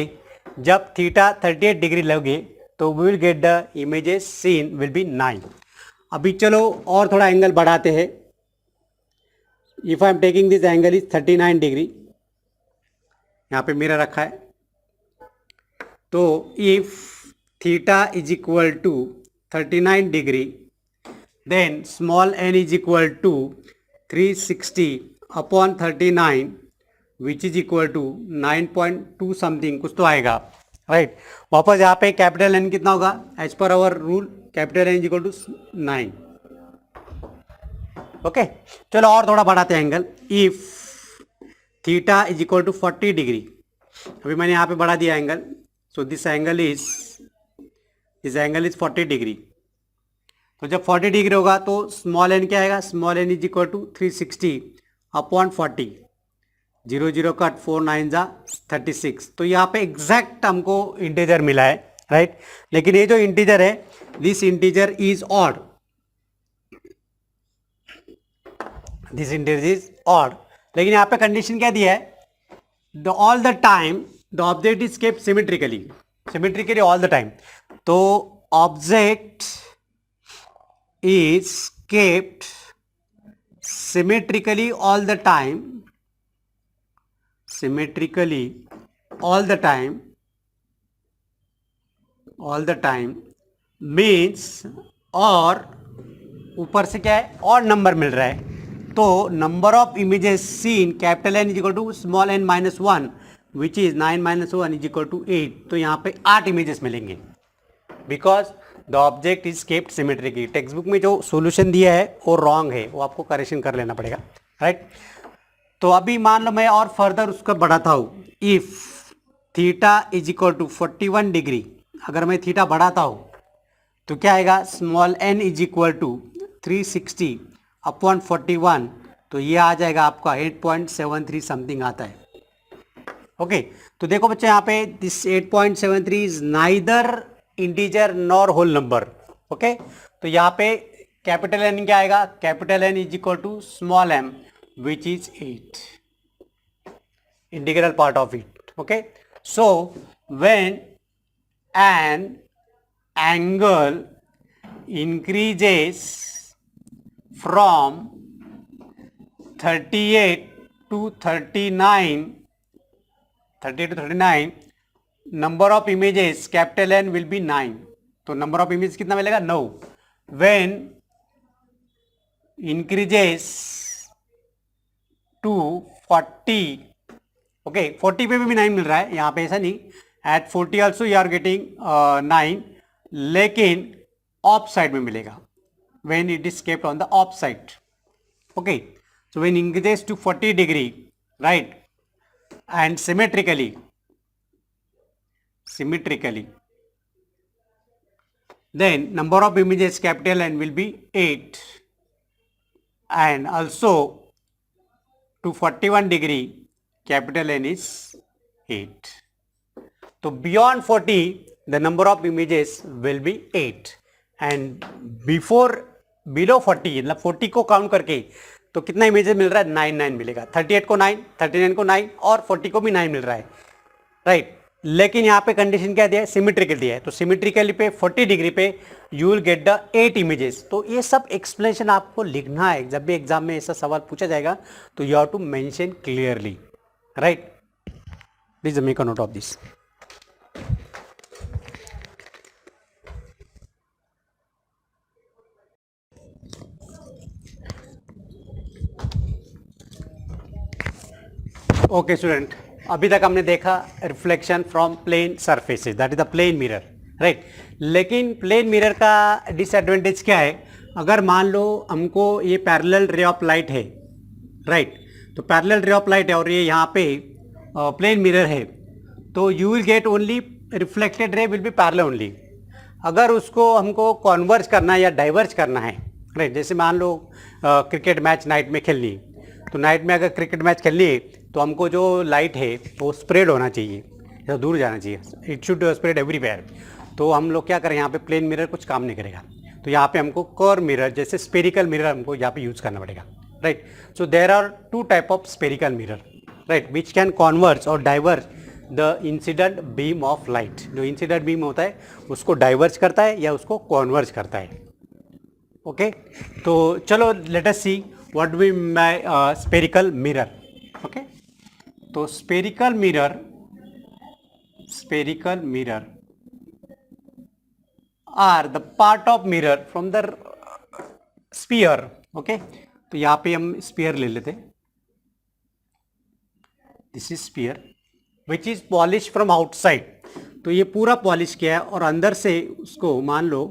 जब थीटा 38 डिग्री लगे तो we will get the images seen will be 9. अभी चलो और थोड़ा एंगल बढ़ाते हैं. If I am taking this angle is 39 degree, यहाँ पे मिरर रखा है, तो if theta is equal to 39 degree, then small n is equal to 360 upon 39, which is equal to 9.2 something कुछ तो आएगा, राइट. वापस यहाँ पे कैपिटल एन कितना होगा, as per our rule capital n is equal to 9. Okay, चलो और थोड़ा बढ़ाते हैं angle. If theta is equal to 40 degree, अभी मैंने यहाँ पे बढ़ा दिया angle. So this angle is 40 degree. तो जब 40 डिग्री होगा तो स्मॉल एन क्या आएगा, small n is equal to 360 upon 40, 0 0 cut 4 9 जा 36. तो यहाँ पे एग्जैक्ट हमको इंटीजर मिला है, राइट. लेकिन ये जो इंटीजर है, this integer is odd, this integer is odd. लेकिन यहाँ पे कंडीशन क्या दिया है, the all the time the object is kept symmetrically all the time. तो object is kept symmetrically all the time, means, और ऊपर से क्या है, और नंबर मिल रहा है. तो number of images seen capital n is equal to small n minus 1, which is 9 minus 1 is equal to 8. तो यहाँ पे 8 इमेजेस मिलेंगे, because the object is kept symmetrically. Text book में जो सॉल्यूशन दिया है वो रॉन्ग है, वो आपको करेक्शन कर लेना पड़ेगा, राइट. तो अभी मान लो मैं और फर्दर उसको बढ़ाता हूँ. If theta is equal to 41 degree, अगर मैं थीटा बढ़ाता हूँ तो क्या आएगा, small n is equal to 360 upon 41. तो ये आ जाएगा आपका 8.73 समथिंग आता है. ओके, तो देखो बच्चे यहाँ पे this 8.73 is neither integer nor whole number. Okay, तो यहाँ पे कैपिटल एन क्या आएगा, capital n is equal to small m which is 8, integral part of it. Okay, so when an angle increases from 38 to 39, number of images capital N will be 9. तो number of image कितना मिलेगा 9. When increases to 40. Okay 40 पे भी 9 मिल रहा है यहाँ पे, ऐसा नहीं. At 40 also you are getting 9, लेकिन ऑफ साइड में मिलेगा when it is kept on the off side. Okay, so when increases to 40 degree, right, and symmetrically, then number of images capital N will be 8, and also to 41 degree capital N is 8. So beyond 40 the number of images will be 8, and below 40 मतलब 40 को count करके तो कितना images मिल रहा है 9 मिलेगा. 38 को 9, 39 को 9 और 40 को भी 9 मिल रहा है, राइट. लेकिन यहाँ पे कंडीशन क्या दिया है, सिमेट्रिकल दिया है. तो सिमेट्रिकली पे 40 डिग्री पे you will get the 8 images. तो ये सब एक्सप्लेनेशन आपको लिखना है. जब भी एग्जाम में ऐसा सवाल पूछा जाएगा तो you have to mention clearly, right. Please make a note of this. Okay student, अभी तक हमने देखा reflection from plane surfaces, that is the plane mirror, right. लेकिन प्लेन मिरर का डिसएडवांटेज क्या है, अगर मान लो हमको ये पैरेलल रे ऑफ लाइट है, राइट. तो पैरेलल रे ऑफ लाइट है और ये यहाँ पे प्लेन मिरर है, तो you will get only reflected रे विल बी पैरेलल ओनली. अगर उसको हमको कॉन्वर्ज करना है या डाइवर्ज करना है, राइट. जैसे मान लो क्रिकेट मैच नाइट में खेलनी है, तो नाइट में अगर क्रिकेट मैच खेलनी है तो हमको जो लाइट है वो स्प्रेड होना चाहिए या दूर जाना चाहिए. It should spread everywhere. तो हम लोग क्या करें, यहाँ पे प्लेन मिरर कुछ काम नहीं करेगा. तो यहाँ पे हमको कर्व मिरर जैसे स्पेरिकल मिरर हमको यहाँ पे यूज़ करना पड़ेगा, right. So there are 2 type of spherical mirror, right, which can converge और diverge the incident beam of light. जो इंसिडेंट बीम होता है उसको डाइवर्ज करता है या उसको कॉन्वर्ज करता है. ओके, तो चलो let us see what we by spherical mirror. Okay, तो spherical mirror are the part of mirror from the sphere. Okay, तो यहां पे हम स्पीयर ले लेते. This is sphere which is polish from outside. तो ये पूरा पॉलिश किया है और अंदर से उसको मान लो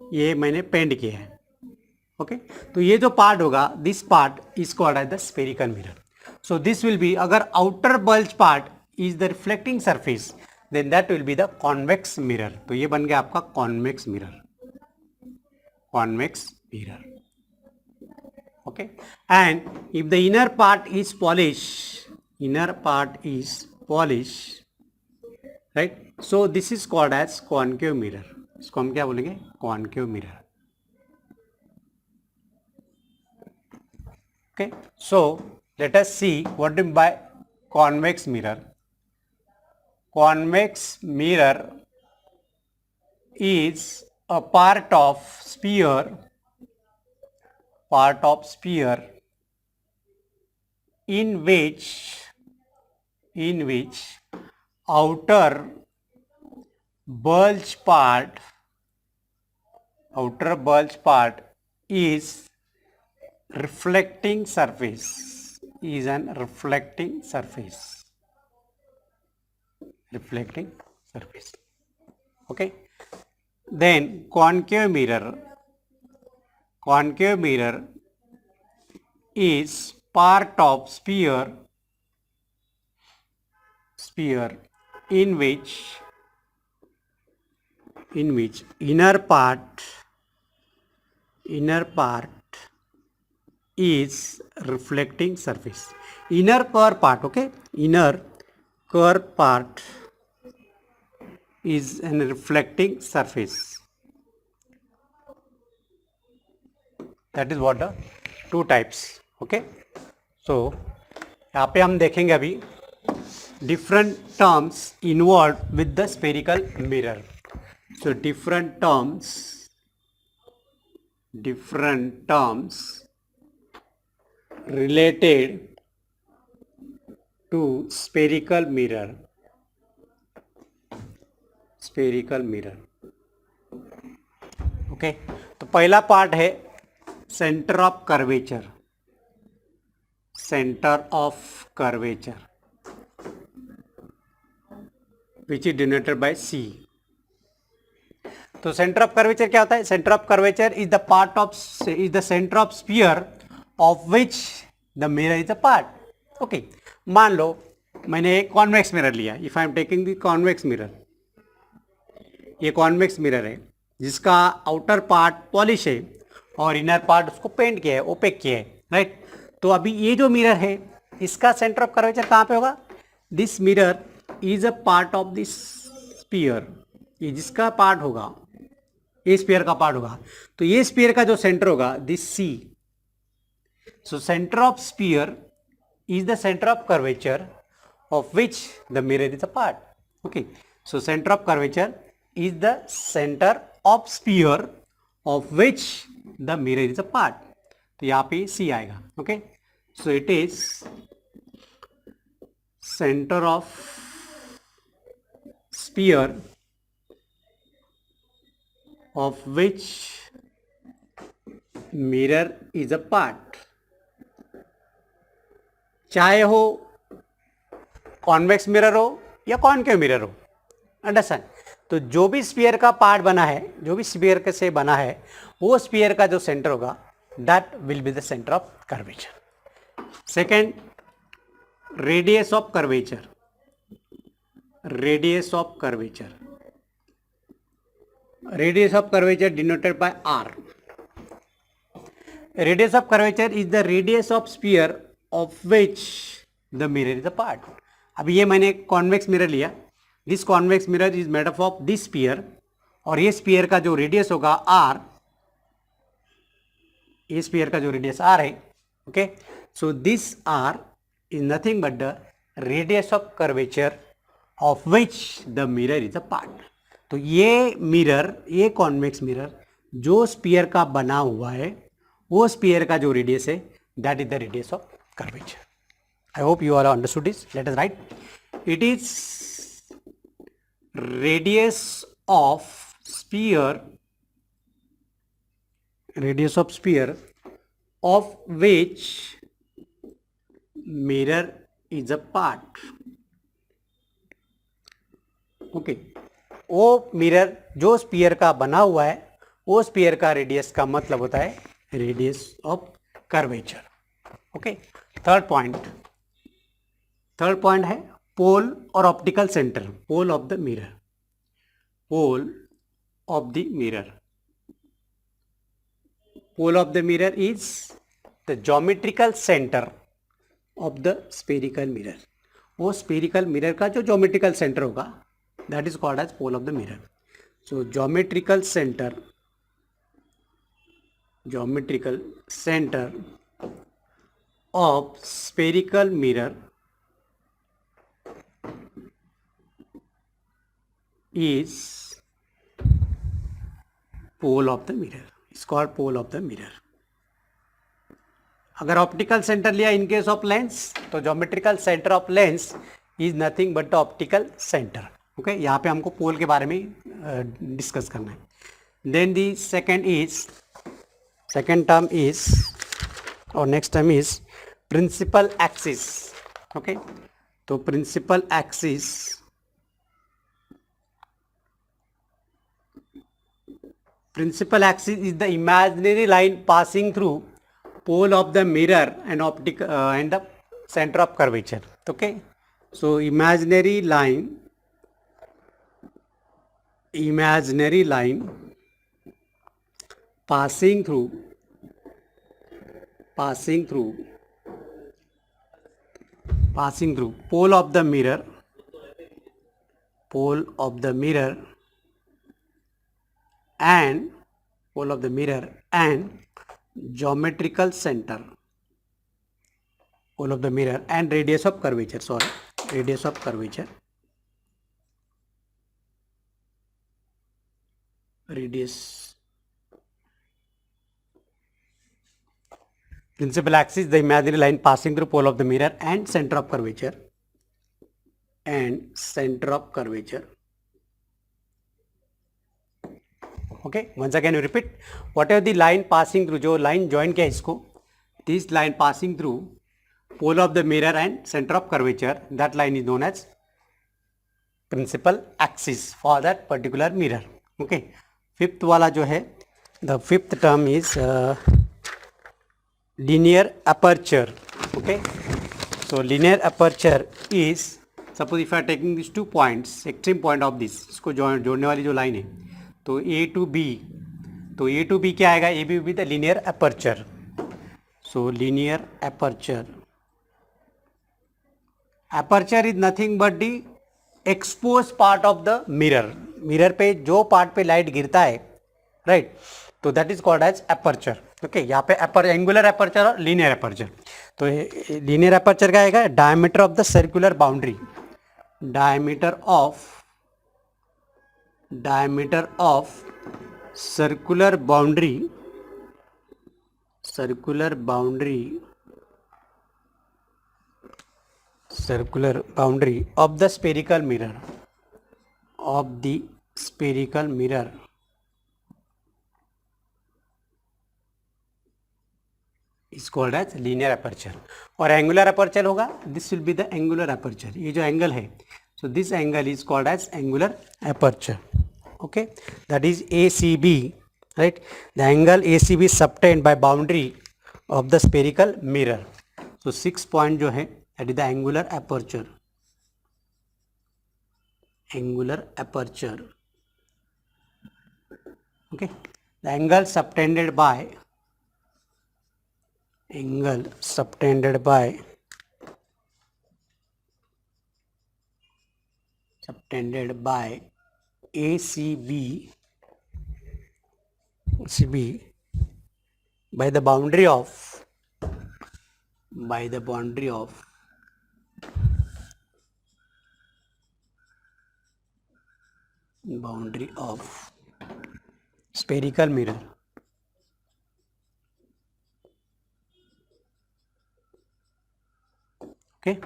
ये मैंने पेंट किया है. ओके, तो ये जो पार्ट होगा, this part is called as the spherical mirror. So this will be, अगर outer bulge part is the reflecting surface, then that will be the convex mirror. तो ये बन गया आपका convex mirror. Okay, and if the inner part is polished, right? So this is called as concave mirror. इसको हम क्या बोलेंगे, concave mirror. Okay, so let us see what do you mean by convex mirror. Convex mirror is a part of sphere in which outer bulge part is reflecting surface. Okay, then concave mirror is part of sphere in which inner part is reflecting surface. Inner curve part, okay, inner curve part is an reflecting surface. That is what the 2 types. Okay, so यहाँ पे हम देखेंगे अभी different terms involved with the spherical mirror. So different terms related to spherical mirror. Spherical mirror. Okay, तो पहला part है centre of curvature, centre of curvature which is denoted by C. तो centre of curvature क्या होता है? Centre of curvature is the part of is the centre of sphere of which the mirror is a part. Okay, मान लो मैंने एक convex mirror लिया, if I am taking the convex mirror, ये convex mirror है जिसका outer part polish है और इनर पार्ट उसको पेंट किया है, ओपेक किया है, राइट। तो अभी ये जो मिरर है इसका सेंटर ऑफ कर्वेचर कहाँ पे होगा? This mirror is a part of this sphere, ये जिसका पार्ट होगा, ये स्फीयर का पार्ट होगा, तो ये स्फीयर का जो सेंटर होगा this C. So centre of sphere is the center of curvature of which the mirror is a part. Okay, so center of curvature is the center of sphere of which the mirror is a part. तो यहाँ पे C आएगा. Okay, so it is center of sphere of which mirror is a part. चाहे हो convex mirror हो या concave mirror हो, understand. तो जो भी स्फीयर का पार्ट बना है, जो भी स्फीयर से बना है, वो स्फीयर का जो सेंटर होगा that will be the centre of curvature. Second, radius of curvature, radius of curvature, radius of curvature denoted by R. Radius of curvature is the radius of sphere of which the mirror is a part. अब ये मैंने convex mirror लिया, this convex mirror is made up of this sphere, और ये sphere का जो radius होगा are, ये स्फीयर का जो रेडियस आर है, okay, so this R is nothing but the radius of curvature of which the mirror is a part. तो ये मिरर, ये कॉन्वेक्स मिरर जो स्फीयर का बना हुआ है, वो स्फीयर का जो रेडियस है that is the radius of curvature. I hope you all understood this. Let us write. It is radius of sphere, radius of sphere of which mirror is a part. Okay. वो mirror जो spear का बना हुआ है, वो spear का radius का मतलब होता है radius of curvature. Okay, third point है पोल और optical centre, pole of the mirror, pole of the mirror, pole of the mirror is the geometrical centre of the spherical mirror. वो spherical mirror का जो geometrical centre होगा that is called as pole of the mirror. So geometrical centre of spherical mirror is pole of the mirror, is called pole of the mirror. अगर optical centre लिया इन case of lens, तो geometrical centre of lens is nothing but the optical centre. Okay, यहाँ पे हमको पोल के बारे में discuss करना है। Then the second term is और next term is principal axis. Okay, तो principal axis is the imaginary line passing through pole of the mirror and and the centre of curvature. Okay, so imaginary line passing through pole of the mirror and geometrical center, pole of the mirror and radius of curvature, principal axis, the imaginary line passing through pole of the mirror and center of curvature okay, once again you repeat, whatever the line passing through, जो line join किया इसको, this line passing through pole of the mirror and centre of curvature, that line is known as principal axis for that particular mirror. Okay, fifth वाला जो है, the fifth term is linear aperture. Okay, so linear aperture is, suppose if I are taking these 2 points, extreme point of this, इसको जोड़ने वाली जो line है, तो A to B, तो A to B क्या आएगा, A B will be the linear aperture. So linear aperture, aperture is nothing but the exposed part of the mirror. Mirror पे जो पार्ट पे लाइट गिरता है, राइट, तो that is called as aperture. Okay, यहाँ पे एंगुलर एपर्चर और linear aperture. तो लीनियर एपर्चर का आएगा diameter of the circular boundary, diameter of circular boundary of the spherical mirror is called as linear aperture. और angular aperture होगा, this will be the angular aperture. ये जो angle है, so this angle is called as angular aperture. Okay, that is ACB, right, the angle ACB subtend by boundary of the spherical mirror. So 6 point जो है, that is the angular aperture. Okay, the angle subtended by ACB by the boundary of spherical mirror. Okay,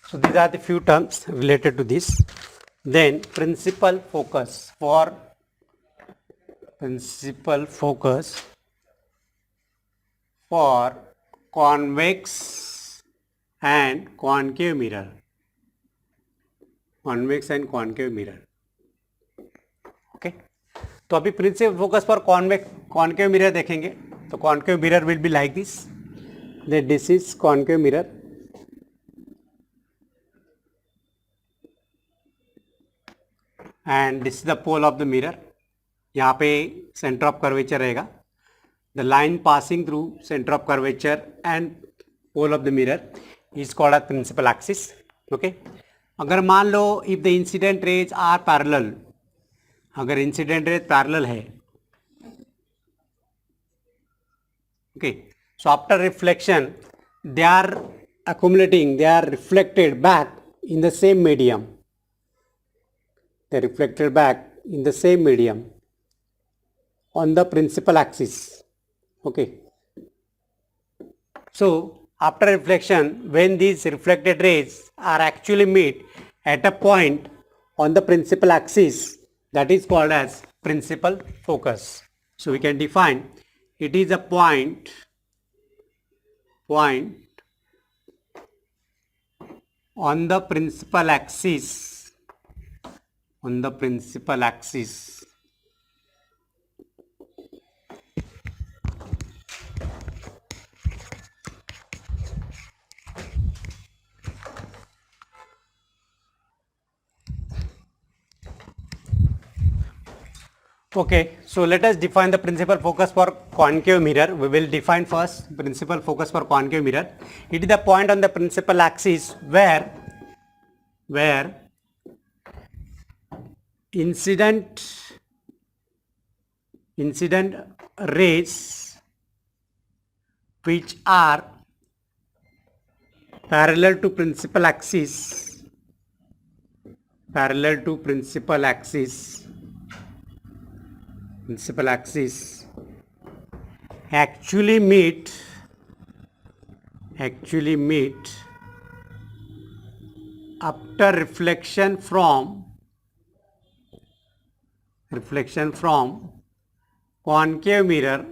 so these are the few terms related to this. Then principal focus for convex and concave mirror. Okay, तो अभी principal focus for concave mirror देखेंगे. तो concave mirror will be like this, this is concave mirror. And this is the pole of the mirror. यहाँ पे centre of curvature रहेगा. The line passing through centre of curvature and pole of the mirror is called as principal axis. Okay, अगर मान लो if the incident rays are parallel, अगर incident rays parallel है, okay, so after reflection they are accumulating, they are reflected back in the same medium. They are reflected back in the same medium on the principal axis. Okay. So after reflection, when these reflected rays are actually meet at a point on the principal axis, that is called as principal focus. So we can define it is a point on the principal axis, Okay, so let us define the principal focus for concave mirror. We will define first principal focus for concave mirror. It is the point on the principal axis where incident rays which are parallel to principal axis actually meet actually meet after reflection from concave mirror,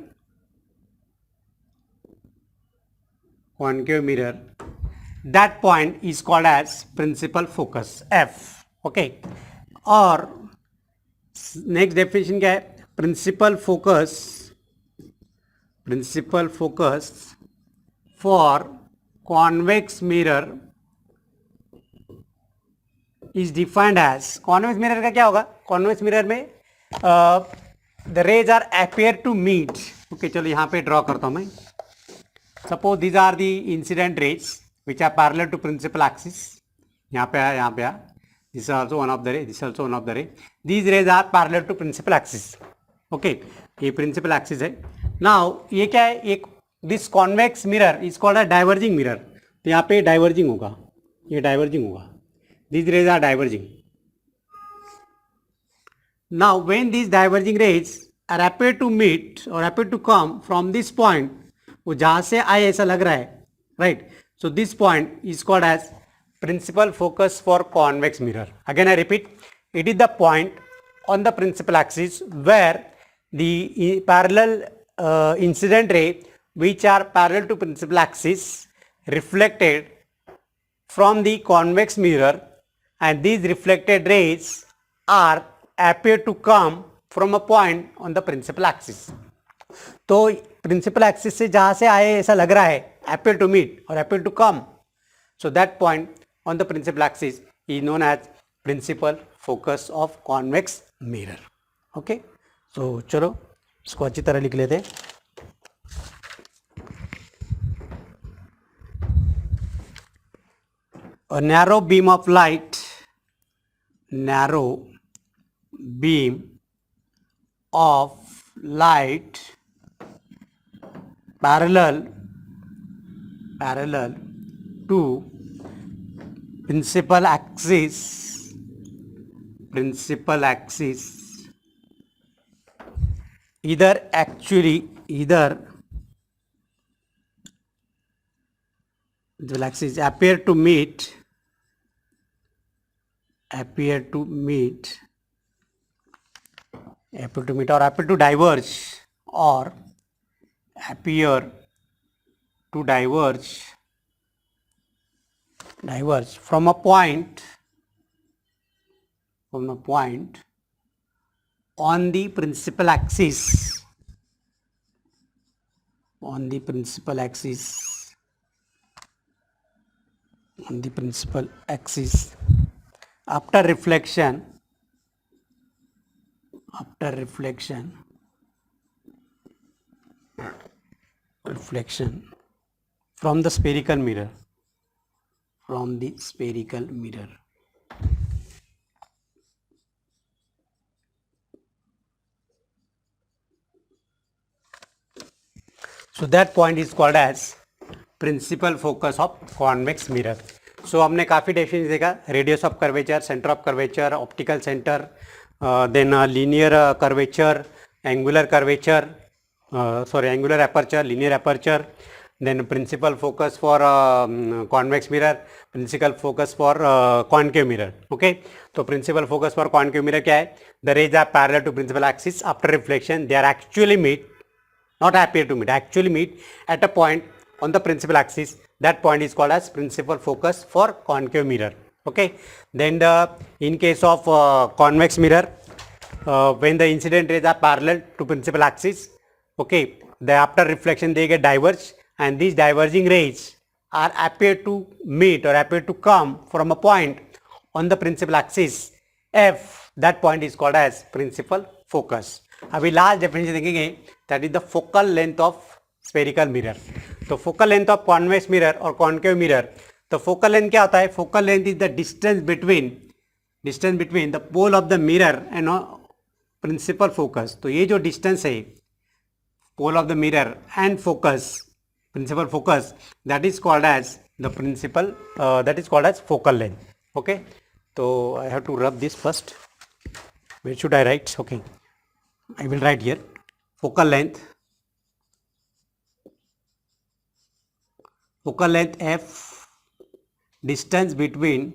that point is called as principal focus F. Okay, और next definition क्या है? Principal focus for convex mirror is defined as, convex mirror का क्या होगा? Convex mirror में the rays are appear to meet. Okay, चलो यहाँ पे ड्रॉ करता हूँ मैं. Suppose these are the incident rays which are parallel to principal axis. यहाँ पे आया, यहाँ पे आया. This is also one of the ray. This is also one of the ray. These rays are parallel to principal axis. Okay, ये principal axis है. Now ये क्या है? एक this convex mirror is called a diverging mirror. तो यहाँ पे diverging होगा, ये diverging होगा. These rays are diverging. Now when these diverging rays are appear to meet or appear to come from this point, वो जहाँ से आए ऐसा लग रहा है, right? So this point is called as principal focus for convex mirror. Again I repeat, it is the point on the principal axis where the parallel incident ray which are parallel to principal axis reflected from the convex mirror, and these reflected rays are appear to come from a point on the principal axis. तो principal axis से जहाँ से आए ऐसा लग रहा है, appear to meet or appear to come, so that point on the principal axis is known as principal focus of convex mirror. Okay, so चलो इसको अच्छी तरह लिख लेते हैं. A narrow beam of light, parallel to principal axis either the axis appear to meet or appear to diverge from a point on the principal axis after reflection from the spherical mirror. So that point is called as principal focus of convex mirror. So हमने काफ़ी definition देखा, radius of curvature, centre of curvature, optical centre, then linear curvature, angular aperture, linear aperture, then principal focus for convex mirror, principal focus for concave mirror. Okay, तो principal focus for concave mirror क्या है? The rays are parallel to principal axis. After reflection they are actually meet, not appear to meet, actually meet at a point on the principal axis. That point is called as principal focus for concave mirror. Okay, then in case of convex mirror, when the incident rays are parallel to principal axis, okay, after reflection they get diverged, and these diverging rays are appear to meet or appear to come from a point on the principal axis F. That point is called as principal focus. अभी last definition देखेंगे, that is the focal length of spherical mirror. तो focal length of convex mirror और concave mirror, तो focal length क्या होता है? Focal length is the distance between the pole of the mirror and principal focus. तो ये जो distance है pole of the mirror and focus, principal focus, that is called as focal length. Okay, so I have to rub this first. Where should I write? Okay, I will write here focal length focal length f, distance between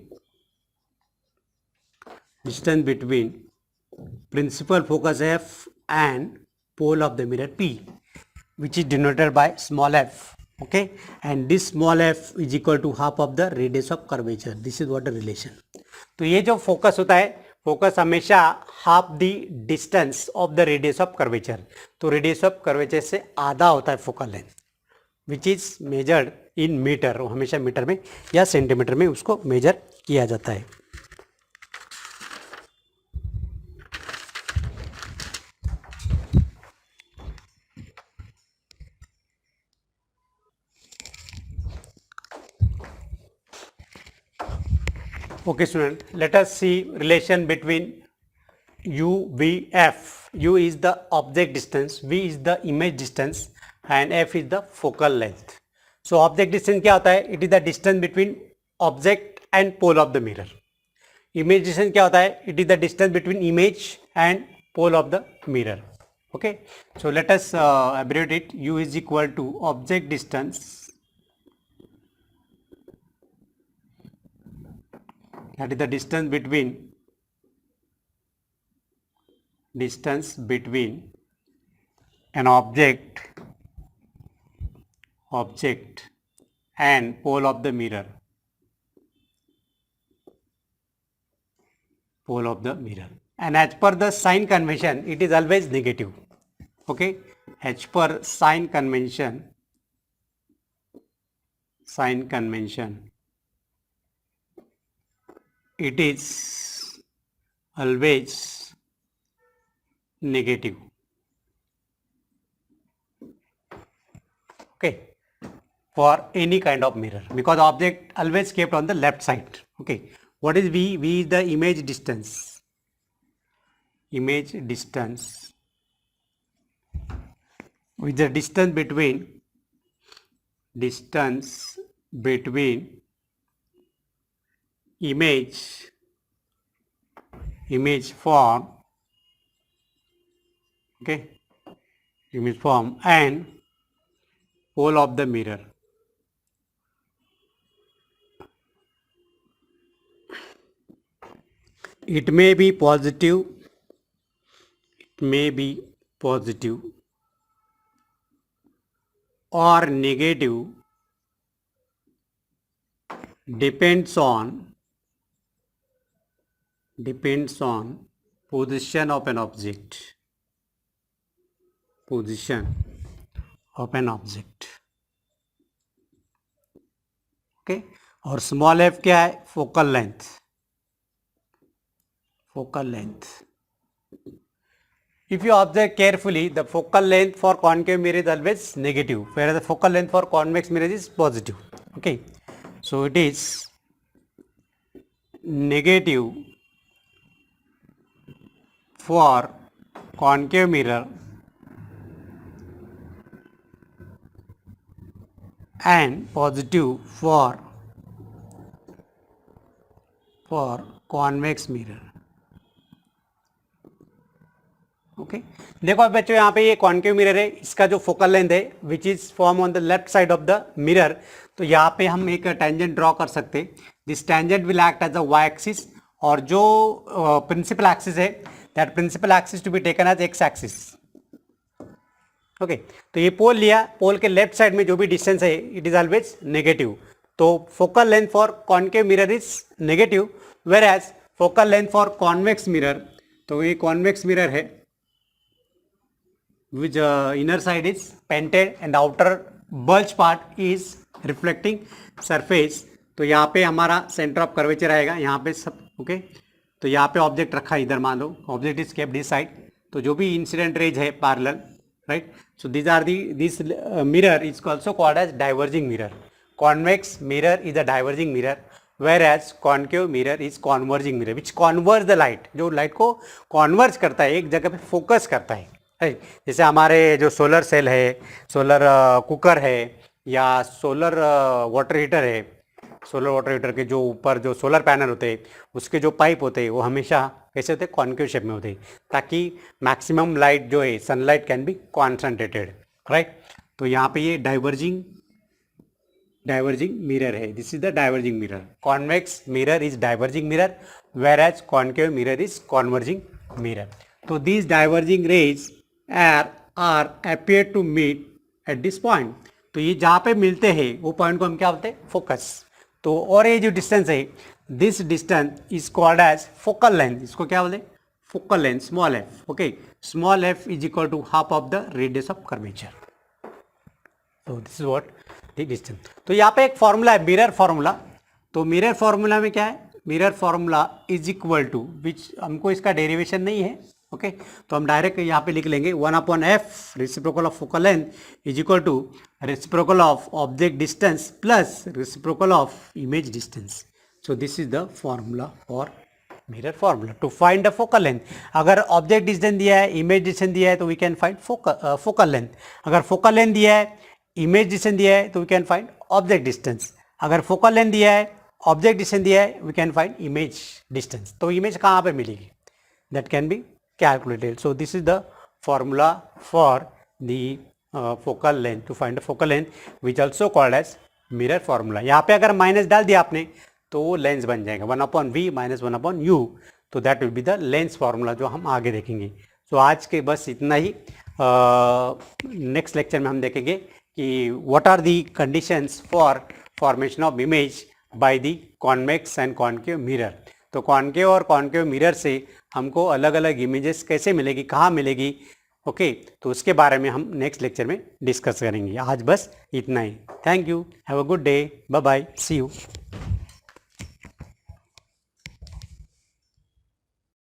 principal focus f and pole of the mirror p, which is denoted by small f. Okay, and this small f is equal to half of the radius of curvature. This is what the relation. तो ये जो focus होता है, focus हमेशा half the distance of the radius of curvature. तो radius of curvature से आधा होता है focal length, which is measured in metre. हमेशा मीटर में या सेंटीमीटर में उसको मेजर किया जाता है. Okay student, let us see relation between u, v, f. u is the object distance, v is the image distance and f is the focal length. So object distance क्या होता है? It is the distance between object and pole of the mirror. Image distance क्या होता है? It is the distance between image and pole of the mirror. Okay, so let us abbreviate it. u is equal to object distance, that is the distance between an object and pole of the mirror. And as per the sign convention, it is always negative. Okay, as per sign convention, it is always negative. Okay, for any kind of mirror, because object always kept on the left side. Okay, what is v? v is the image distance. With the distance between image form, okay, image form and pole of the mirror. It may be positive or negative, depends on position of an object. Okay, और small f क्या है? Focal length. If you observe carefully, the focal length for concave mirror is always negative, whereas the focal length for convex mirror is positive. Okay, so it is negative for concave mirror and positive for convex mirror. Okay, देखो अब बच्चों यहाँ पे ये concave mirror है, इसका जो focal length है which is form on the left side of the mirror. तो यहाँ पे हम एक टेंजेंट ड्रॉ कर सकते हैं. This tangent will act as a Y axis, और जो प्रिंसिपल एक्सिस है that principal axis to be taken as X axis. Okay, तो ये पोल लिया, पोल के लेफ्ट साइड में जो भी डिस्टेंस है इट इज ऑलवेज नेगेटिव. तो focal length for concave mirror is negative, whereas focal length for convex mirror, तो ये कॉन्वेक्स मिरर है which inner side is painted and the outer bulge part is reflecting surface. तो यहाँ पे हमारा centre of curvature आएगा यहाँ पे सब. ओके, तो यहाँ पे ऑब्जेक्ट रखा है, इधर मान लो object is kept this side. तो जो भी इंसिडेंट रेज है parallel, right. So this are this mirror is also called as diverging mirror. Convex mirror is a diverging mirror, whereas concave mirror is converging mirror which converge the light, जो light को converge करता है, एक जगह पे focus करता है. जैसे हमारे जो सोलर सेल है, सोलर कुकर है, या सोलर वाटर हीटर है. सोलर वाटर हीटर के जो ऊपर जो सोलर पैनल होते हैं उसके जो पाइप होते हैं वो हमेशा कैसे होते हैं? कॉन्केव शेप में होते हैं, ताकि मैक्सिमम लाइट जो है sunlight can be concentrated, right. तो यहाँ पे ये डाइवर्जिंग डाइवर्जिंग मिरर है, this is the diverging mirror. Convex mirror is diverging mirror, whereas concave mirror is converging mirror. तो these diverging rays are appear to meet at this point. तो ये जहाँ पे मिलते हैं वो पॉइंट को हम क्या बोलते हैं, फोकस. तो और ये जो डिस्टेंस है, this distance is called as focal length. इसको क्या बोलते हैं, focal length, small F. Okay, small F is equal to half of the radius of curvature. तो this is what the distance. तो यहाँ पे एक फॉर्मूला है, मिरर फॉर्मूला. तो मिरर फॉर्मूला में क्या है, mirror formula is equal to which, हमको इसका डेरिवेशन नहीं है. ओके, तो हम डायरेक्ट यहाँ पे लिख लेंगे 1/f reciprocal of focal length is equal to reciprocal of object distance plus reciprocal of image distance. So this is the formula for mirror formula to find the focal length. अगर object distance दिया है, image distance दिया है, तो we can find focal length. अगर focal length दिया है, image distance दिया है, तो we can find object distance. अगर फोकल लेंथ दिया है, ऑब्जेक्ट डिस्टेंस दिया है, we can find image distance. तो इमेज कहाँ पे मिलेगी, that can be calculated. So this is the formula for the focal length, to find the focal length, which also called as mirror formula. यहाँ पे अगर minus डाल दिया आपने तो वो लेंस बन जाएगा 1/v माइनस 1/u. तो that will be the lens formula जो हम आगे देखेंगे. तो आज के बस इतना ही. नेक्स्ट लेक्चर में हम देखेंगे कि what are the conditions for formation of image by the convex and concave mirror. तो कॉन्केव और कॉन्केव मिरर से हमको अलग अलग इमेजेस कैसे मिलेगी, कहाँ मिलेगी. ओके, तो उसके बारे में हम नेक्स्ट लेक्चर में डिस्कस करेंगे. आज बस इतना ही. Thank you, have a good day, bye bye, see you.